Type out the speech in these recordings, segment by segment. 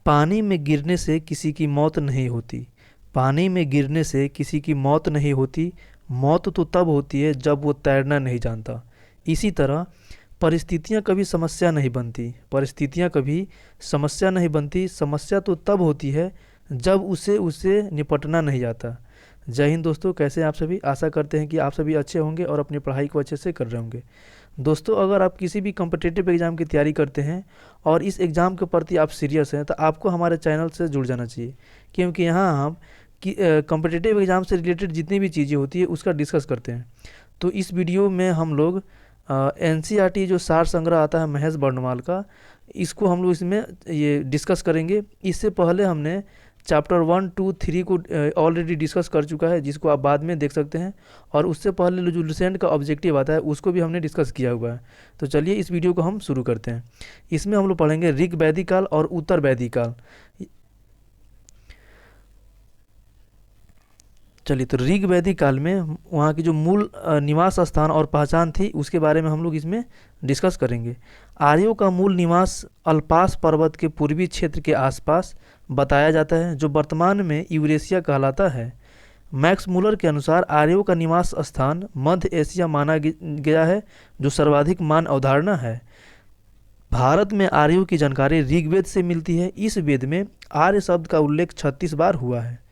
पानी में गिरने से किसी की मौत नहीं होती। पानी में गिरने से किसी की मौत नहीं होती। मौत तो तब होती है जब वो तैरना नहीं जानता। इसी तरह परिस्थितियाँ कभी समस्या नहीं बनती। परिस्थितियाँ कभी समस्या नहीं बनती। समस्या तो तब होती है जब उसे उसे निपटना नहीं आता। जय हिंद दोस्तों, कैसे हैं आप सभी। आशा करते हैं कि आप सभी अच्छे होंगे और अपनी पढ़ाई को अच्छे से कर रहे होंगे। दोस्तों, अगर आप किसी भी कम्पिटिटिव एग्ज़ाम की तैयारी करते हैं और इस एग्ज़ाम के प्रति आप सीरियस हैं तो आपको हमारे चैनल से जुड़ जाना चाहिए, क्योंकि यहाँ हम कि कम्पिटिटिव एग्ज़ाम से रिलेटेड जितनी भी चीज़ें होती है उसका डिस्कस करते हैं। तो इस वीडियो में हम लोग एनसीईआरटी जो सार संग्रह आता है महेश बर्णवाल का, इसको हम लोग इसमें ये डिस्कस करेंगे। इससे पहले हमने चैप्टर 1, 2, 3 को ऑलरेडी डिस्कस कर चुका है, जिसको आप बाद में देख सकते हैं। और उससे पहले जो लुसेंट का ऑब्जेक्टिव आता है उसको भी हमने डिस्कस किया हुआ है। तो चलिए इस वीडियो को हम शुरू करते हैं। इसमें हम लोग पढ़ेंगे ऋग वैदिक काल और उत्तर वैदिक काल। चलिए, तो ऋग वैदिक काल में वहाँ की जो मूल निवास स्थान और पहचान थी उसके बारे में हम लोग इसमें डिस्कस करेंगे। आर्यों का मूल निवास अल्पास पर्वत के पूर्वी क्षेत्र के आसपास बताया जाता है, जो वर्तमान में यूरेशिया कहलाता है। मैक्स मूलर के अनुसार आर्यों का निवास स्थान मध्य एशिया माना गया है, जो सर्वाधिक मान अवधारणा है। भारत में आर्यों की जानकारी ऋग्वेद से मिलती है। इस वेद में आर्य शब्द का उल्लेख 36 बार हुआ है।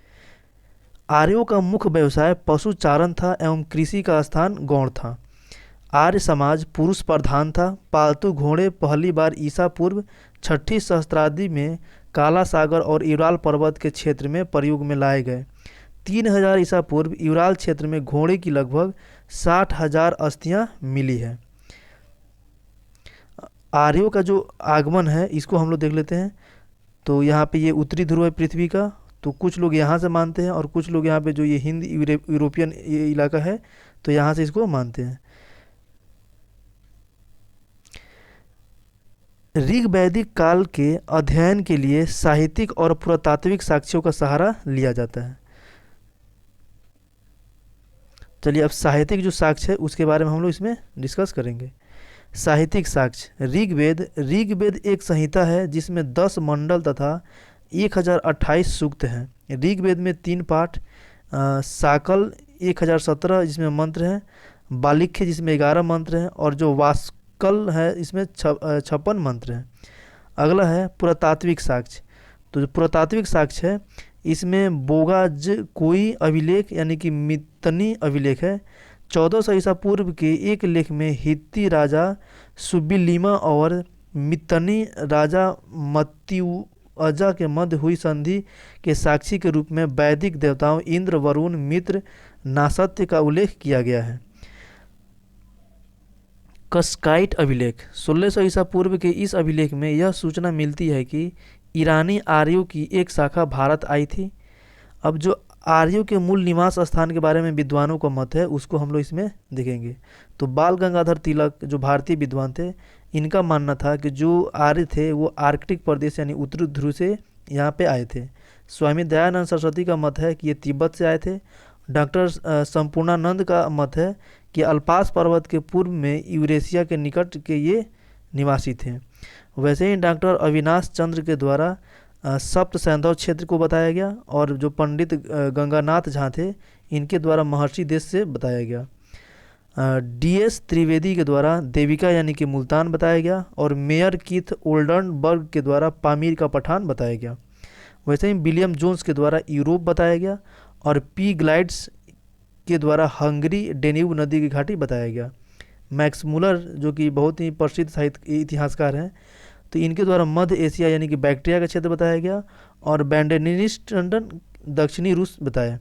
आर्यों का मुख्य व्यवसाय पशुचारण था एवं कृषि का स्थान गौड़ था। आर्य समाज पुरुष प्रधान था। पालतू घोड़े पहली बार ईसा पूर्व 6ठी सहस्त्राब्दी में काला सागर और यूराल पर्वत के क्षेत्र में प्रयोग में लाए गए। 3000 ईसा पूर्व यूराल क्षेत्र में घोड़े की लगभग 60,000 अस्थियां मिली है। आर्यों का जो आगमन है इसको हम लोग देख लेते हैं। तो यहाँ पे ये उत्तरी ध्रुव है पृथ्वी का, तो कुछ लोग यहाँ से मानते हैं और कुछ लोग यहाँ पे जो ये हिंद यूरोपियन ये इलाका है तो यहाँ से इसको मानते हैं। ऋग वैदिक काल के अध्ययन के लिए साहित्यिक और पुरातात्विक साक्ष्यों का सहारा लिया जाता है। चलिए, अब साहित्यिक जो साक्ष्य है उसके बारे में हम लोग इसमें डिस्कस करेंगे। साहित्यिक साक्ष्य। ऋग्वेद एक संहिता है जिसमें 10 मंडल तथा 1028 सूक्त हैं। ऋग्वेद में 3 पाठ, साकल 1017 जिसमें मंत्र हैं, बालिख्य जिसमें 11 मंत्र हैं और जो वास्कल है इसमें 56 मंत्र हैं। अगला है पुरातात्विक साक्ष्य। तो जो पुरातात्विक साक्ष्य है इसमें बोगाज कोई अभिलेख यानी कि मितनी अभिलेख है। 1400 ईसा पूर्व के एक लेख में हित्ती राजा सुबिलिमा और मितनी राजा मत्यूअजा के मध्य हुई संधि के साक्षी के रूप में वैदिक देवताओं इंद्र, वरुण, मित्र, नासत्य का उल्लेख किया गया है। कस्काइट अभिलेख। 1600 ईसा पूर्व के इस अभिलेख में यह सूचना मिलती है कि ईरानी आर्यों की एक शाखा भारत आई थी। अब जो आर्यों के मूल निवास स्थान के बारे में विद्वानों का मत है उसको हम लोग इसमें देखेंगे। तो बाल गंगाधर तिलक जो भारतीय विद्वान थे, इनका मानना था कि जो आर्य थे वो आर्कटिक प्रदेश यानी उत्तरी ध्रुव से यहाँ पे आए थे। स्वामी दयानंद सरस्वती का मत है कि ये तिब्बत से आए थे। डॉक्टर संपूर्णानंद का मत है कि अल्पास पर्वत के पूर्व में यूरेशिया के निकट के ये निवासी थे। वैसे ही डॉक्टर अविनाश चंद्र के द्वारा सप्त सैंधव क्षेत्र को बताया गया और जो पंडित गंगानाथ झा थे इनके द्वारा महर्षि देश से बताया गया। DS त्रिवेदी के द्वारा देविका यानी कि मुल्तान बताया गया और मेयर कीथ ओल्डनबर्ग के द्वारा पामीर का पठान बताया गया। वैसे ही विलियम जोन्स के द्वारा यूरोप बताया गया और P. ग्लाइड्स के द्वारा हंगरी डेन्यूब नदी की घाटी बताया गया। मैक्स मूलर जो कि बहुत ही प्रसिद्ध साहित्य इतिहासकार हैं, तो इनके द्वारा मध्य एशिया यानी कि बैक्ट्रिया का क्षेत्र बताया गया और बैंडेनिस्टन दक्षिणी रूस बताया।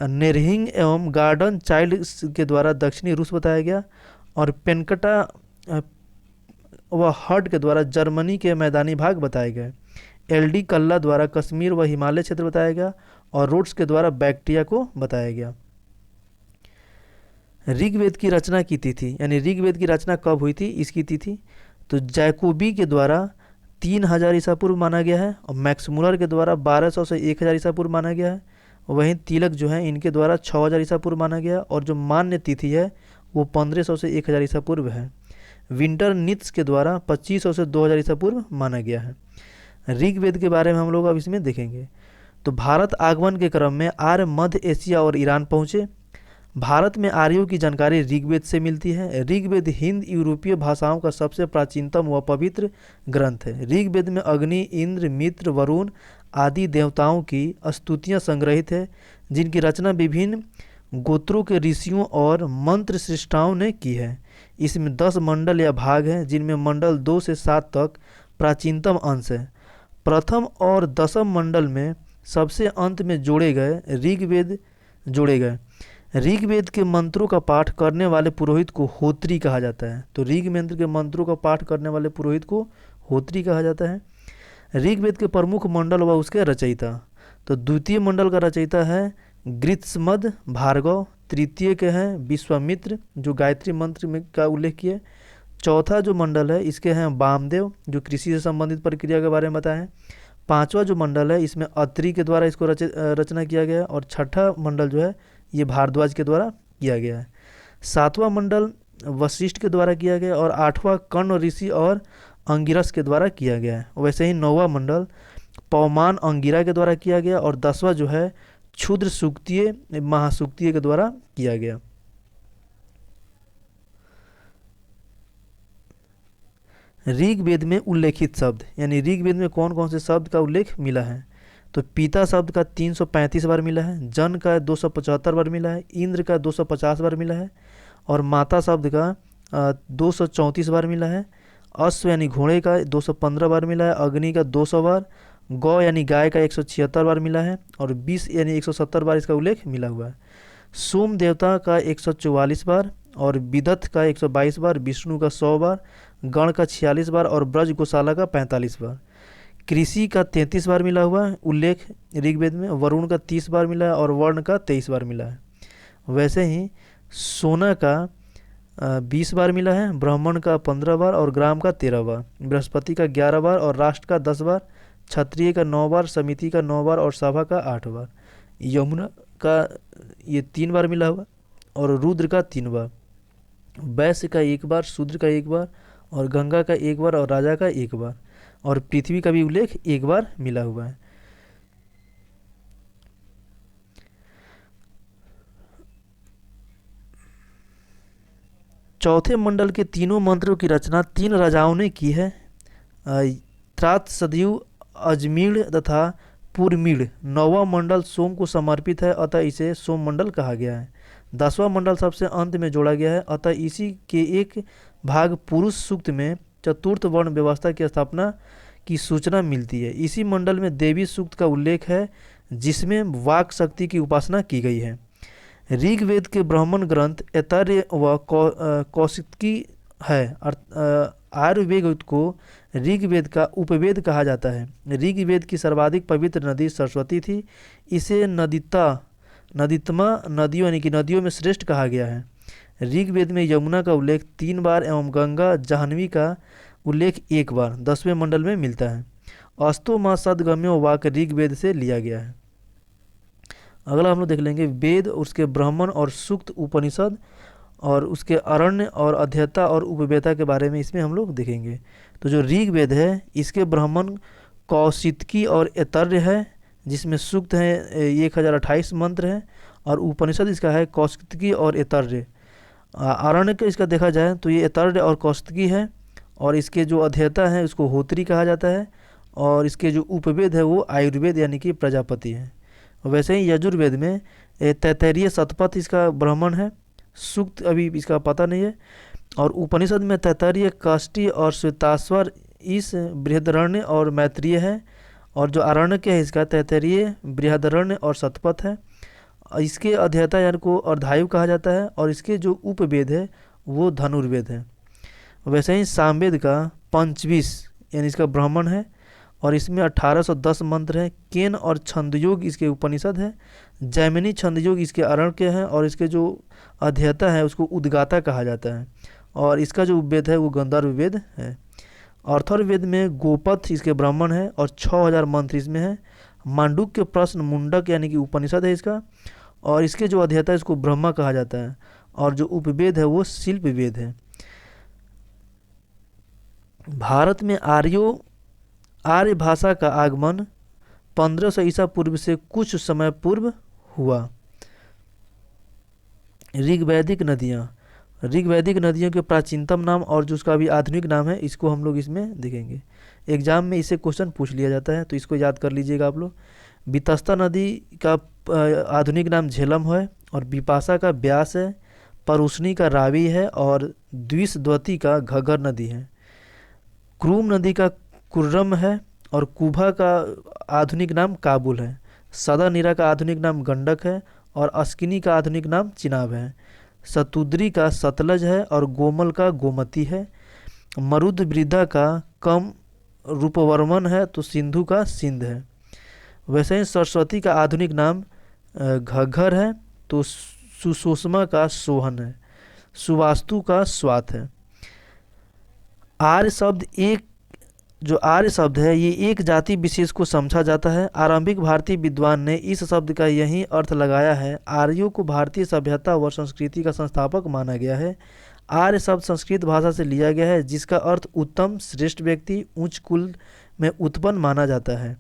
नेरहिंग एवं गार्डन चाइल्ड के द्वारा दक्षिणी रूस बताया गया और पेनकटा व हर्ड के द्वारा जर्मनी के मैदानी भाग बताए गए। LD कल्ला द्वारा कश्मीर व हिमालय क्षेत्र बताया गया और रोड्स के द्वारा बैक्ट्रिया को बताया गया। ऋग्वेद की रचना की तिथि यानी ऋग्वेद की रचना कब हुई थी इसकी तिथि, तो जैकोबी के द्वारा 3000 ईसा पूर्व माना गया है और मैक्स मूलर के द्वारा 1200 से 1000 ईसा पूर्व माना गया है। वहीं तिलक जो है इनके द्वारा 6000 ईसा पूर्व माना गया और जो मान्य तिथि है वो 1500 से 1000 ईसा पूर्व है। विंटर नित्स के द्वारा 2500 से 2000 ईसा पूर्व माना गया है। ऋग्वेद के बारे में हम लोग अब इसमें देखेंगे। तो भारत आगमन के क्रम में आर्य मध्य एशिया और ईरान पहुँचे। भारत में आर्यों की जानकारी ऋग्वेद से मिलती है। ऋग्वेद हिंद यूरोपीय भाषाओं का सबसे प्राचीनतम व पवित्र ग्रंथ है। ऋग्वेद में अग्नि, इंद्र, मित्र, वरुण आदि देवताओं की स्तुतियाँ संग्रहित है, जिनकी रचना विभिन्न गोत्रों के ऋषियों और मंत्र सृष्टाओं ने की है। इसमें 10 मंडल या भाग हैं, जिनमें मंडल 2 से 7 तक प्राचीनतम अंश है। प्रथम और दसम मंडल में सबसे अंत में जोड़े गए ऋग्वेद के मंत्रों का पाठ करने वाले पुरोहित को होत्री कहा जाता है। तो ऋग्वेद के मंत्रों का पाठ करने वाले पुरोहित को होत्री कहा जाता है। ऋग्वेद के प्रमुख मंडल व उसके रचयिता। तो द्वितीय मंडल का रचयिता है गृत्समद भार्गव। तृतीय के हैं विश्वामित्र, जो गायत्री मंत्र में का उल्लेख किए। चौथा जो मंडल है इसके हैं वामदेव, जो कृषि से संबंधित प्रक्रिया के बारे में बताए हैं। पांचवा जो मंडल है इसमें अत्रि के द्वारा इसको रचना किया गया है। और छठा मंडल जो है ये भारद्वाज के द्वारा किया गया है। सातवां मंडल वशिष्ठ के द्वारा किया गया और आठवां कर्ण ऋषि और अंगिरस के द्वारा किया गया है। वैसे ही नौवां मंडल पौमान अंगिरा के द्वारा किया गया और 10वां जो है क्षुद्र सूक्तीय महासूक्तीय के द्वारा किया गया। ऋग्वेद में उल्लेखित शब्द, यानी ऋग्वेद में कौन कौन से शब्द का उल्लेख मिला है। तो पिता शब्द का 335 बार मिला है, जन का 275 बार मिला है, इंद्र का 250 बार मिला है और माता शब्द का 234 बार मिला है। अश्व यानी घोड़े का 215 बार मिला है, अग्नि का 200 बार, गौ यानी गाय का 176 बार मिला है और 20 यानी 170 बार इसका उल्लेख मिला हुआ है। सोम देवता का 144 बार और विदथ का 122 बार, विष्णु का 100 बार, गण का 46 बार और ब्रज गोशाला का 45 बार। कृषि का 33 बार मिला हुआ है उल्लेख ऋग्वेद में। वरुण का 30 बार मिला है और वर्ण का 23 बार मिला है। वैसे ही सोना का 20 बार मिला है, ब्राह्मण का 15 बार और ग्राम का 13 बार, बृहस्पति का 11 बार और राष्ट्र का 10 बार, क्षत्रिय का 9 बार, समिति का 9 बार और सभा का 8 बार। यमुना का ये 3 बार मिला हुआ और रुद्र का 3 बार, वैश्य का 1 बार, शूद्र का 1 बार और गंगा का 1 बार और राजा का 1 बार और पृथ्वी का भी उल्लेख 1 बार मिला हुआ है। चौथे मंडल के तीनों मंत्रों की रचना 3 राजाओं ने की है, त्रात, सदयु, अजमीढ़ तथा पुरमीढ़। 9वां मंडल सोम को समर्पित है, अतः इसे सोम मंडल कहा गया है। 10वां मंडल सबसे अंत में जोड़ा गया है, अतः इसी के एक भाग पुरुष सूक्त में चतुर्थ वर्ण व्यवस्था की स्थापना की सूचना मिलती है। इसी मंडल में देवी सूक्त का उल्लेख है, जिसमें वाक शक्ति की उपासना की गई है। ऋग्वेद के ब्राह्मण ग्रंथ ऐतरेय व कौशिकी है। आयुर्वेद को ऋग्वेद का उपवेद कहा जाता है। ऋग्वेद की सर्वाधिक पवित्र नदी सरस्वती थी। इसे नदीतमा नदियों यानी कि नदियों में श्रेष्ठ कहा गया है। ऋग्वेद में यमुना का उल्लेख 3 बार एवं गंगा जाह्नवी का उल्लेख 1 बार 10वें मंडल में मिलता है। अस्तो माँ सदगम्यो वाक ऋग्वेद से लिया गया है। अगला हम लोग देख लेंगे वेद, उसके ब्राह्मण और सूक्त उपनिषद और उसके अरण्य और अध्ययता और उपवेता के बारे में इसमें हम लोग देखेंगे। तो जो ऋग्वेद है इसके ब्राह्मण कौशिकी और ऐतरेय है, जिसमें सूक्त है 1028 मंत्र हैं और उपनिषद इसका है कौशिकी और ऐतरेय। अरण्य का इसका देखा जाए तो ये ऐतरेय और कौशिकी है और इसके जो अध्ययता है उसको होत्री कहा जाता है और इसके जो उपवेद है वो आयुर्वेद यानी कि प्रजापति है। वैसे ही यजुर्वेद में तैतरीय शतपथ इसका ब्राह्मण है, सूक्त अभी इसका पता नहीं है। और उपनिषद में तैतरीय, काष्टी और श्वेताश्वर इस बृहदरण्य और मैत्रेय है। और जो आरण्यक है इसका तैतरीय, बृहदरण्य और शतपथ है। इसके अध्ययता यानी को अर्धायु कहा जाता है और इसके जो उपवेद है वो धनुर्वेद है। वैसे ही सामवेद का पंचविश यानी इसका ब्राह्मण है और इसमें 1810 मंत्र हैं। केन और छंदयोग इसके उपनिषद है। जैमिनी छंदयोग इसके अरण्य हैं और इसके जो अध्ययता है उसको उद्गाता कहा जाता है और इसका जो उपवेद है वो गंधर्व वेद है। अर्थर्ववेद में गोपथ इसके ब्राह्मण है और 6000 मंत्र इसमें है। मांडुक के प्रश्न मुंडक यानी कि उपनिषद है इसका और इसके जो अध्ययता है इसको ब्रह्मा कहा जाता है और जो उपवेद है वो शिल्प वेद है। भारत में आर्य भाषा का आगमन 1500 ईसा पूर्व से कुछ समय पूर्व हुआ। ऋग्वैदिक नदियाँ, ऋग्वैदिक नदियों के प्राचीनतम नाम और जो उसका अभी आधुनिक नाम है, इसको हम लोग इसमें देखेंगे। एग्जाम में इसे क्वेश्चन पूछ लिया जाता है, तो इसको याद कर लीजिएगा आप लोग। वितस्ता नदी का आधुनिक नाम झेलम है, और बिपाशा का ब्यास है, परुष्णी का रावी है, और द्विशद्वती का घग्गर नदी है। क्रूम नदी का कुर्रम है, और कुभा का आधुनिक नाम काबुल है। सदानीरा का आधुनिक नाम गंडक है, और अस्किनी का आधुनिक नाम चिनाब है। सतुद्री का सतलज है, और गोमल का गोमती है। मरुदवृद्धा का कम रूपवर्मन है, तो सिंधु का सिंध है। वैसे ही सरस्वती का आधुनिक नाम घग्गर है, तो सुषुम्ना का सोहन है। सुवास्तु का स्वात है। आर्य शब्द जो आर्य शब्द है, ये एक जाति विशेष को समझा जाता है। आरंभिक भारतीय विद्वान ने इस शब्द का यही अर्थ लगाया है। आर्यों को भारतीय सभ्यता व संस्कृति का संस्थापक माना गया है। आर्य शब्द संस्कृत भाषा से लिया गया है, जिसका अर्थ उत्तम, श्रेष्ठ व्यक्ति, उच्च कुल में उत्पन्न माना जाता है।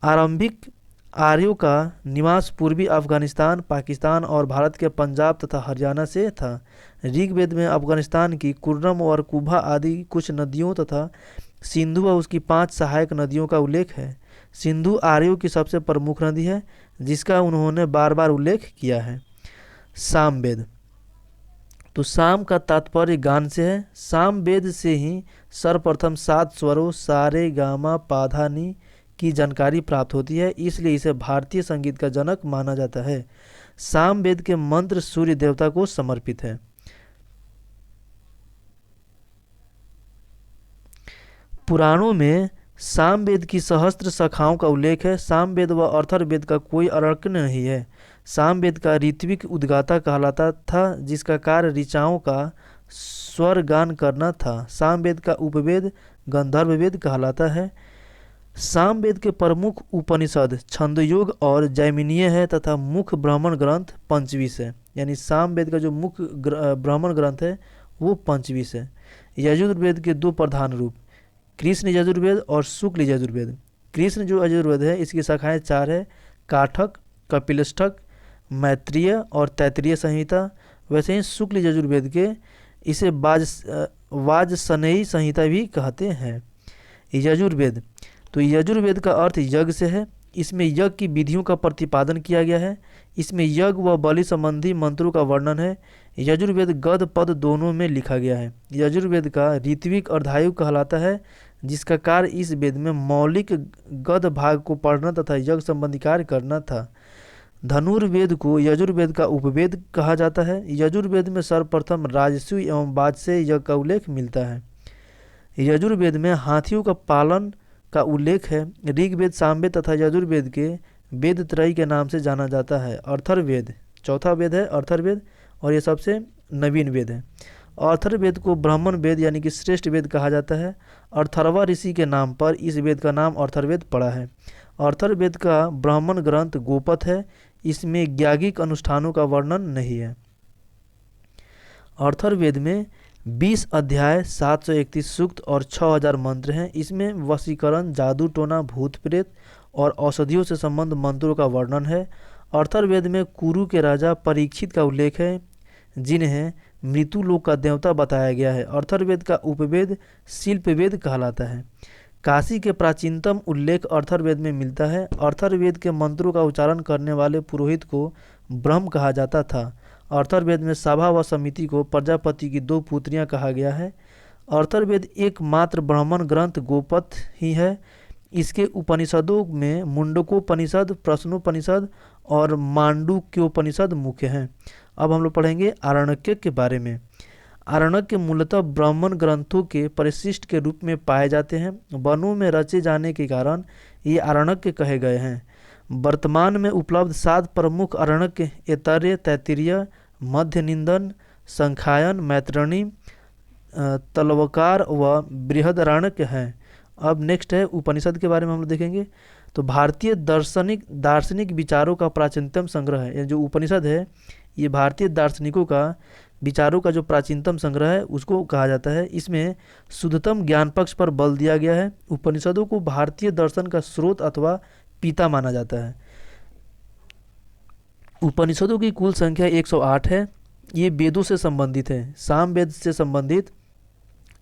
आरंभिक आर्यों का निवास पूर्वी अफगानिस्तान, पाकिस्तान और भारत के पंजाब तथा हरियाणा से था। ऋग्वेद में अफगानिस्तान की कुर्रम और कुभा आदि कुछ नदियों तथा सिंधु व उसकी 5 सहायक नदियों का उल्लेख है। सिंधु आर्यों की सबसे प्रमुख नदी है, जिसका उन्होंने बार बार उल्लेख किया है। सामवेद, तो साम का तात्पर्य गान से है। सामवेद से ही सर्वप्रथम 7 स्वरों सारे गामा पाधा नी की जानकारी प्राप्त होती है, इसलिए इसे भारतीय संगीत का जनक माना जाता है। सामवेद के मंत्र सूर्य देवता को समर्पित है। पुराणों में सामवेद की सहस्त्र शाखाओं का उल्लेख है। सामवेद व अथर्ववेद का कोई अर्क नहीं है। सामवेद का ऋत्विक उद्गाता कहलाता था, जिसका कार्य ऋचाओं का स्वर गान करना था। सामवेद का उपवेद गंधर्ववेद कहलाता है। सामवेद के प्रमुख उपनिषद छंदयोग और जैमिनीय है तथा मुख्य ब्राह्मण ग्रंथ पंचविश है। यानी सामवेद का जो मुख्य ब्राह्मण ग्रंथ है वो पंचविश है। यजुर्वेद के 2 प्रधान रूप, कृष्ण यजुर्वेद और शुक्ल यजुर्वेद। कृष्ण जो यजुर्वेद है, इसकी शाखाएं 4 है, काठक, कपिलष्ठक, मैत्रेय और तैत्तिरीय संहिता। वैसे ही शुक्ल यजुर्वेद के इसे वाजसनेयी संहिता भी कहते हैं। यजुर्वेद, तो यजुर्वेद का अर्थ यज्ञ से है। इसमें यज्ञ की विधियों का प्रतिपादन किया गया है। इसमें यज्ञ व बलि संबंधी मंत्रों का वर्णन है। यजुर्वेद गद पद दोनों में लिखा गया है। यजुर्वेद का ऋत्विक अर्धायु कहलाता है, जिसका कार्य इस वेद में मौलिक गद भाग को पढ़ना तथा यज्ञ संबंधी कार्य करना था। धनुर्वेद को यजुर्वेद का उपवेद कहा जाता है। यजुर्वेद में सर्वप्रथम राजस्व एवं वाजसेय यज्ञ का उल्लेख मिलता है। यजुर्वेद में हाथियों का पालन का उल्लेख है। ऋग्वेद, सामवेद तथा यजुर्वेद के वेद त्रयी के नाम से जाना जाता है। अथर्ववेद चौथा वेद है, अथर्ववेद, और ये सबसे नवीन वेद है। अथर्ववेद को ब्राह्मण वेद यानी कि श्रेष्ठ वेद कहा जाता है। अथर्वा ऋषि के नाम पर इस वेद का नाम अथर्ववेद पड़ा है। अथर्ववेद का ब्राह्मण ग्रंथ गोपथ है। इसमें ज्ञागिक अनुष्ठानों का वर्णन नहीं है। अथर्ववेद में 20 अध्याय, 731 सूक्त और 6000 मंत्र हैं। इसमें वशीकरण, जादू टोना, भूत प्रेत और औषधियों से संबंध मंत्रों का वर्णन है। अथर्ववेद में कुरु के राजा परीक्षित का उल्लेख है, जिन्हें मृत्युलोक का देवता बताया गया है। अथर्ववेद का उपवेद शिल्पवेद कहलाता है। काशी के प्राचीनतम उल्लेख अथर्ववेद में मिलता है। अथर्ववेद के मंत्रों का उच्चारण करने वाले पुरोहित को ब्रह्म कहा जाता था। अथर्ववेद में सभा व समिति को प्रजापति की 2 पुत्रियां कहा गया है। अथर्ववेद एकमात्र ब्राह्मण ग्रंथ गोपथ ही है। इसके उपनिषदों में मुंडकोपनिषद, प्रश्नोपनिषद और मांडुक्योपनिषद मुख्य हैं। अब हम लोग पढ़ेंगे आरण्यक के बारे में। आरण्यक मूलतः ब्राह्मण ग्रंथों के परिशिष्ट के रूप में पाए जाते हैं। वनों में रचे जाने के कारण ये आरण्यक कहे गए हैं। वर्तमान में उपलब्ध 7 प्रमुख आरण्यक ऐतरेय, तैत्तिरीय, मध्य निंदन, संख्यायन, मैत्रेयी, तलवकार व बृहदारण्यक हैं। अब नेक्स्ट है उपनिषद के बारे में हम लोग देखेंगे। तो भारतीय दार्शनिक विचारों का प्राचीनतम संग्रह है। ये जो उपनिषद है, ये भारतीय दार्शनिकों का विचारों का जो प्राचीनतम संग्रह है उसको कहा जाता है। इसमें शुद्धतम ज्ञान पक्ष पर बल दिया गया है। उपनिषदों को भारतीय दर्शन का स्रोत अथवा पिता माना जाता है। उपनिषदों की कुल संख्या 108 है। ये वेदों से संबंधित है। साम वेद से संबंधित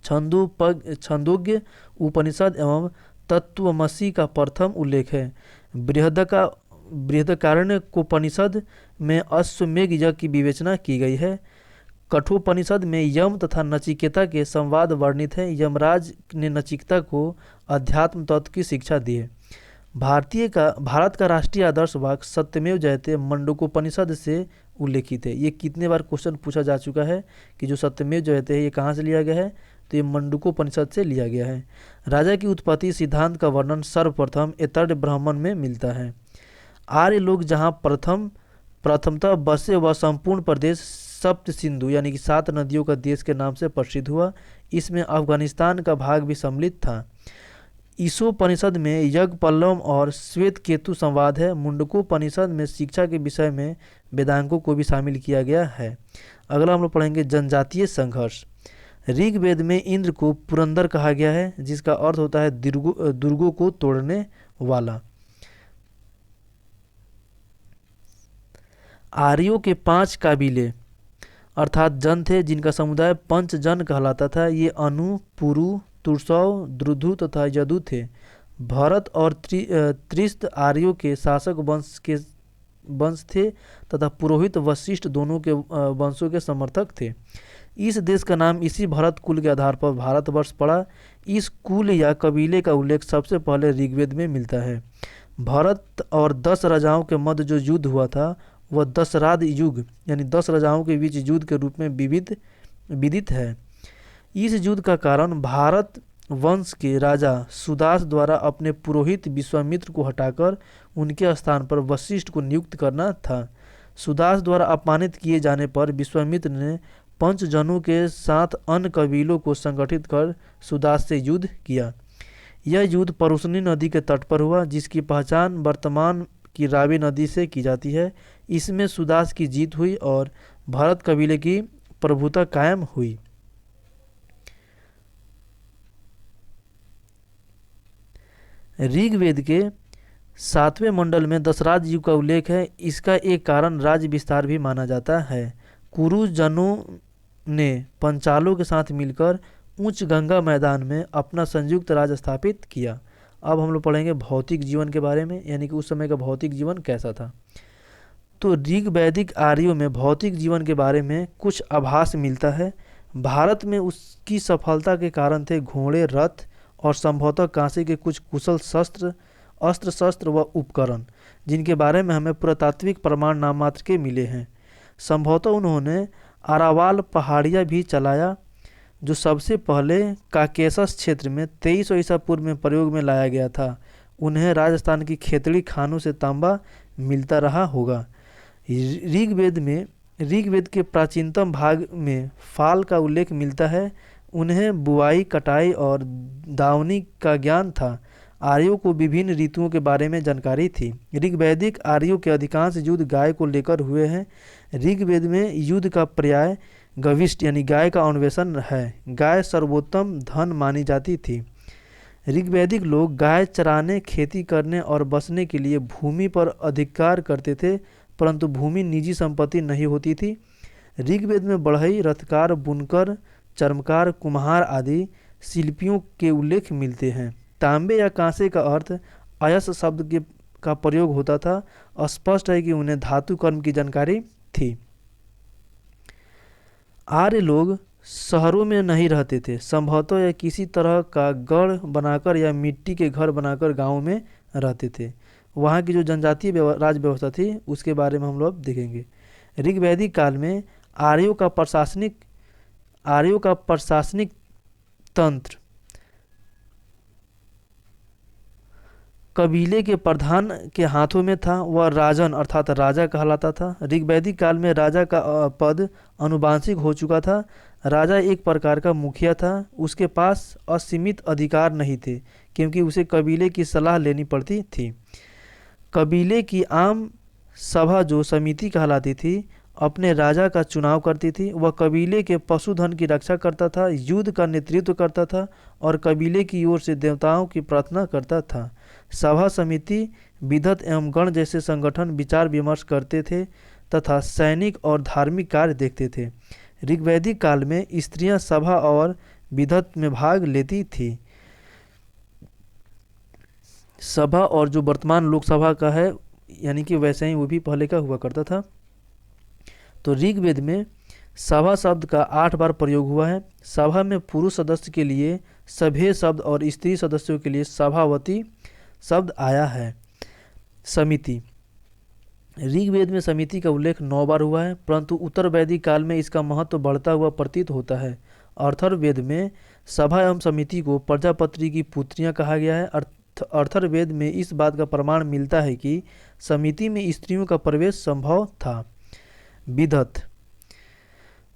छंदोग्य उपनिषद एवं तत्वमसी का प्रथम उल्लेख है। बृहदारण्यकोपनिषद में अश्वमेध यज्ञ की विवेचना की गई है। कठोपनिषद में यम तथा नचिकेता के संवाद वर्णित है। यमराज ने नचिकेता को अध्यात्म तत्व की शिक्षा दी है। भारत का राष्ट्रीय आदर्श वाक्य सत्यमेव जयते मंडूकोपनिषद से उल्लेखित है। ये कितने बार क्वेश्चन पूछा जा चुका है कि जो सत्यमेव जयते है ये कहाँ से लिया गया है, तो ये मंडूकोपनिषद से लिया गया है। राजा की उत्पत्ति सिद्धांत का वर्णन सर्वप्रथम ऐतरेय ब्राह्मण में मिलता है। आर्य लोग जहाँ प्रथमतः बसे वह संपूर्ण प्रदेश सप्त सिंधु यानी कि 7 नदियों का देश के नाम से प्रसिद्ध हुआ। इसमें अफगानिस्तान का भाग भी सम्मिलित था। ईशोपनिषद में यज्ञ पल्लव और श्वेत केतु संवाद है। मुंडकोपनिषद में शिक्षा के विषय में वेदांगों को भी शामिल किया गया है। अगला हम लोग पढ़ेंगे जनजातीय संघर्ष। ऋग्वेद में इंद्र को पुरंदर कहा गया है, जिसका अर्थ होता है दुर्गों को तोड़ने वाला। आर्यों के 5 काबिले अर्थात जन थे, जिनका समुदाय पंचजन कहलाता था। ये अनु, पुरु, तुर्सव, द्रुधु तथा यदु थे। भरत और त्रिस्त आर्यों के शासक वंश थे तथा पुरोहित वशिष्ठ दोनों के वंशों के समर्थक थे। इस देश का नाम इसी भरत कुल के आधार पर भारतवर्ष पड़ा। इस कुल या कबीले का उल्लेख सबसे पहले ऋग्वेद में मिलता है। भरत और 10 राजाओं के मध्य जो युद्ध हुआ था वह दशराध युग यानी 10 राजाओं के बीच युद्ध के रूप में विदित है। इस युद्ध का कारण भारत वंश के राजा सुदास द्वारा अपने पुरोहित विश्वामित्र को हटाकर उनके स्थान पर वशिष्ठ को नियुक्त करना था। सुदास द्वारा अपमानित किए जाने पर विश्वामित्र ने पंचजनों के साथ अन्य कबीलों को संगठित कर सुदास से युद्ध किया। यह युद्ध परुशनी नदी के तट पर हुआ, जिसकी पहचान वर्तमान की रावी नदी से की जाती है। इसमें सुदास की जीत हुई और भरत कबीले की प्रभुता कायम हुई। ऋग्वेद के 7वें मंडल में दशराज युग का उल्लेख है। इसका एक कारण राज्य विस्तार भी माना जाता है। कुरु जनों ने पंचालों के साथ मिलकर उच्च गंगा मैदान में अपना संयुक्त राज्य स्थापित किया। अब हम लोग पढ़ेंगे भौतिक जीवन के बारे में, यानी कि उस समय का भौतिक जीवन कैसा था। तो ऋग्वैदिक आर्यों में भौतिक जीवन के बारे में कुछ आभास मिलता है। भारत में उसकी सफलता के कारण थे घोड़े, रथ और संभवतः कांसे के कुछ कुशल अस्त्र शस्त्र व उपकरण, जिनके बारे में हमें पुरातात्विक प्रमाण नाम मात्र के मिले हैं। संभवतः उन्होंने अरावाल पहाड़ियाँ भी चलाया, जो सबसे पहले काकेशस क्षेत्र में 2300 ईसा पूर्व में प्रयोग में लाया गया था। उन्हें राजस्थान की खेतड़ी खानों से तांबा मिलता रहा होगा। ऋग्वेद के प्राचीनतम भाग में फाल का उल्लेख मिलता है। उन्हें बुआई, कटाई और दावनी का ज्ञान था। आर्यों को विभिन्न ऋतुओं के बारे में जानकारी थी। ऋग्वैदिक आर्यों के अधिकांश युद्ध गाय को लेकर हुए हैं। ऋग्वेद में युद्ध का पर्याय गविष्ट यानी गाय का अन्वेषण है। गाय सर्वोत्तम धन मानी जाती थी। ऋग्वैदिक लोग गाय चराने, खेती करने और बसने के लिए भूमि पर अधिकार करते थे, परंतु भूमि निजी संपत्ति नहीं होती थी। ऋग्वेद में बढ़ई, रथकार, बुनकर, चर्मकार, कुम्हार आदि शिल्पियों के उल्लेख मिलते हैं। तांबे या कांसे का अर्थ अयस शब्द का प्रयोग होता था। स्पष्ट है कि उन्हें धातु कर्म की जानकारी थी। आर्य लोग शहरों में नहीं रहते थे। संभवतः या किसी तरह का गढ़ बनाकर या मिट्टी के घर बनाकर गांवों में रहते थे। वहाँ की जो जनजातीय राज व्यवस्था थी उसके बारे में हम लोग देखेंगे। ऋग्वैदिक काल में आर्यों का प्रशासनिक तंत्र कबीले के प्रधान के हाथों में था। वह राजन अर्थात राजा कहलाता था। ऋग्वैदिक काल में राजा का पद अनुवांशिक हो चुका था। राजा एक प्रकार का मुखिया था। उसके पास असीमित अधिकार नहीं थे, क्योंकि उसे कबीले की सलाह लेनी पड़ती थी। कबीले की आम सभा जो समिति कहलाती थी, अपने राजा का चुनाव करती थी। वह कबीले के पशुधन की रक्षा करता था, युद्ध का नेतृत्व करता था और कबीले की ओर से देवताओं की प्रार्थना करता था। सभा समिति, विधत एवं गण जैसे संगठन विचार विमर्श करते थे तथा सैनिक और धार्मिक कार्य देखते थे। ऋग्वैदिक काल में स्त्रियां सभा और विधत में भाग लेती थी। सभा और जो वर्तमान लोकसभा का है यानी कि वैसे ही वो भी पहले का हुआ करता था। तो ऋग्वेद में सभा शब्द का 8 बार प्रयोग हुआ है। सभा में पुरुष सदस्य के लिए सभे शब्द और स्त्री सदस्यों के लिए सभावती शब्द आया है। समिति, ऋग्वेद में समिति का उल्लेख 9 बार हुआ है, परंतु उत्तर वैदिक काल में इसका महत्व बढ़ता हुआ प्रतीत होता है। अर्थर्ववेद में सभा एवं समिति को प्रजापति की पुत्रियां कहा गया है। अर्थर्ववेद में इस बात का प्रमाण मिलता है कि समिति में स्त्रियों का प्रवेश संभव था। विधत,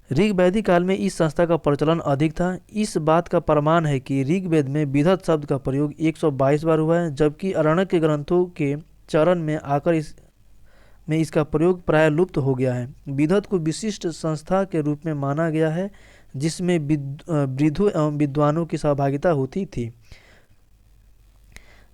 ऋग्वैदिक काल में इस संस्था का प्रचलन अधिक था। इस बात का प्रमाण है कि ऋग्वेद में विधत शब्द का प्रयोग 122 बार हुआ है, जबकि अरण्यक के ग्रंथों के चरण में आकर इसका प्रयोग प्राय लुप्त हो गया है। विधत को विशिष्ट संस्था के रूप में माना गया है, जिसमें वृद्धों एवं विद्वानों की सहभागिता होती थी।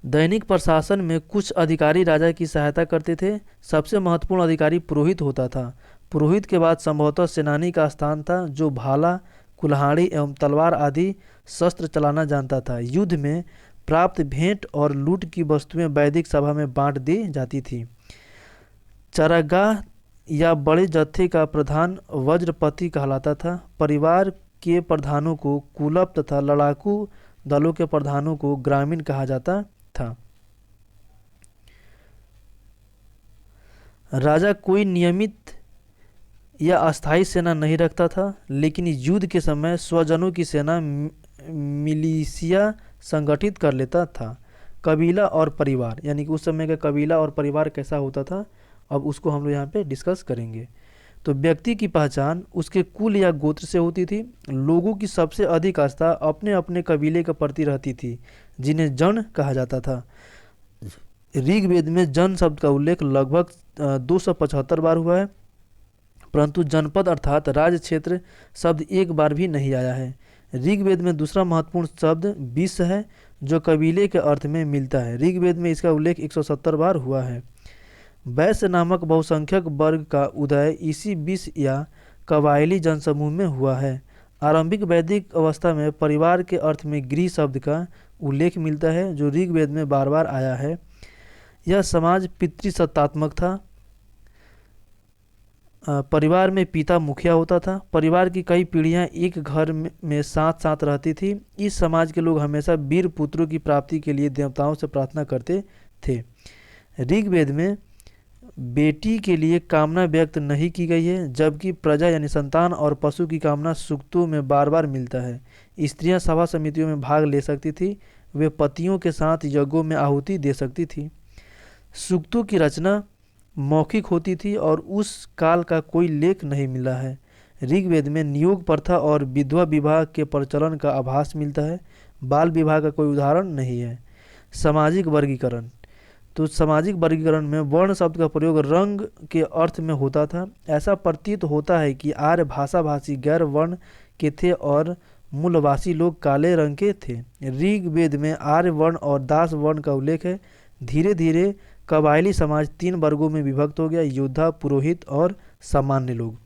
दैनिक प्रशासन में कुछ अधिकारी राजा की सहायता करते थे। सबसे महत्वपूर्ण अधिकारी पुरोहित होता था। पुरोहित के बाद संभवतः सेनानी का स्थान था, जो भाला, कुल्हाड़ी एवं तलवार आदि शस्त्र चलाना जानता था। युद्ध में प्राप्त भेंट और लूट की वस्तुएं वैदिक सभा में बांट दी जाती थी। चरागाह या बड़े जत्थे का प्रधान वज्रपति कहलाता था। परिवार के प्रधानों को कुलप तथा लड़ाकू दलों के प्रधानों को ग्रामीण कहा जाता था। राजा कोई नियमित या अस्थायी सेना नहीं रखता था, लेकिन युद्ध के समय स्वजनों की सेना मिलिशिया संगठित कर लेता था। कबीला और परिवार, यानी कि उस समय का कबीला और परिवार कैसा होता था, अब उसको हम लोग यहाँ पे डिस्कस करेंगे। तो व्यक्ति की पहचान उसके कुल या गोत्र से होती थी। लोगों की सबसे अधिक आस्था अपने अपने कबीले के प्रति रहती थी, जिन्हें जन कहा जाता था। ऋग्वेद में जन शब्द का उल्लेख लगभग 275 बार हुआ है, परंतु जनपद अर्थात राज्य क्षेत्र शब्द एक बार भी नहीं आया है। ऋग्वेद में दूसरा महत्वपूर्ण शब्द विश्व है, जो कबीले के अर्थ में मिलता है। ऋग्वेद में इसका उल्लेख 170 बार हुआ है। वैश्य नामक बहुसंख्यक वर्ग का उदय इसी विश्व या कबायली जनसमूह में हुआ है। आरंभिक वैदिक अवस्था में परिवार के अर्थ में गृह शब्द का उल्लेख मिलता है, जो ऋग्वेद में बार बार आया है। यह समाज पितृसत्तात्मक था। परिवार में पिता मुखिया होता था। परिवार की कई पीढ़ियां एक घर में साथ साथ रहती थी। इस समाज के लोग हमेशा वीर पुत्रों की प्राप्ति के लिए देवताओं से प्रार्थना करते थे। ऋग्वेद में बेटी के लिए कामना व्यक्त नहीं की गई है, जबकि प्रजा यानी संतान और पशु की कामना सूक्तों में बार बार मिलता है। स्त्रियां सभा समितियों में भाग ले सकती थी। वे पतियों के साथ यज्ञों में आहुति दे सकती थी। सूक्तों की रचना मौखिक होती थी और उस काल का कोई लेख नहीं मिला है। ऋग्वेद में नियोग प्रथा और विधवा विवाह के प्रचलन का आभास मिलता है। बाल विवाह का कोई उदाहरण नहीं है। सामाजिक वर्गीकरण, तो सामाजिक वर्गीकरण में वर्ण शब्द का प्रयोग रंग के अर्थ में होता था। ऐसा प्रतीत होता है कि आर्य भाषा भाषी गैर वर्ण के थे और मूलवासी लोग काले रंग के थे। ऋग्वेद में आर्य वर्ण और दास वर्ण का उल्लेख है। धीरे धीरे कबायली समाज 3 वर्गों में विभक्त हो गया: योद्धा, पुरोहित और सामान्य लोग।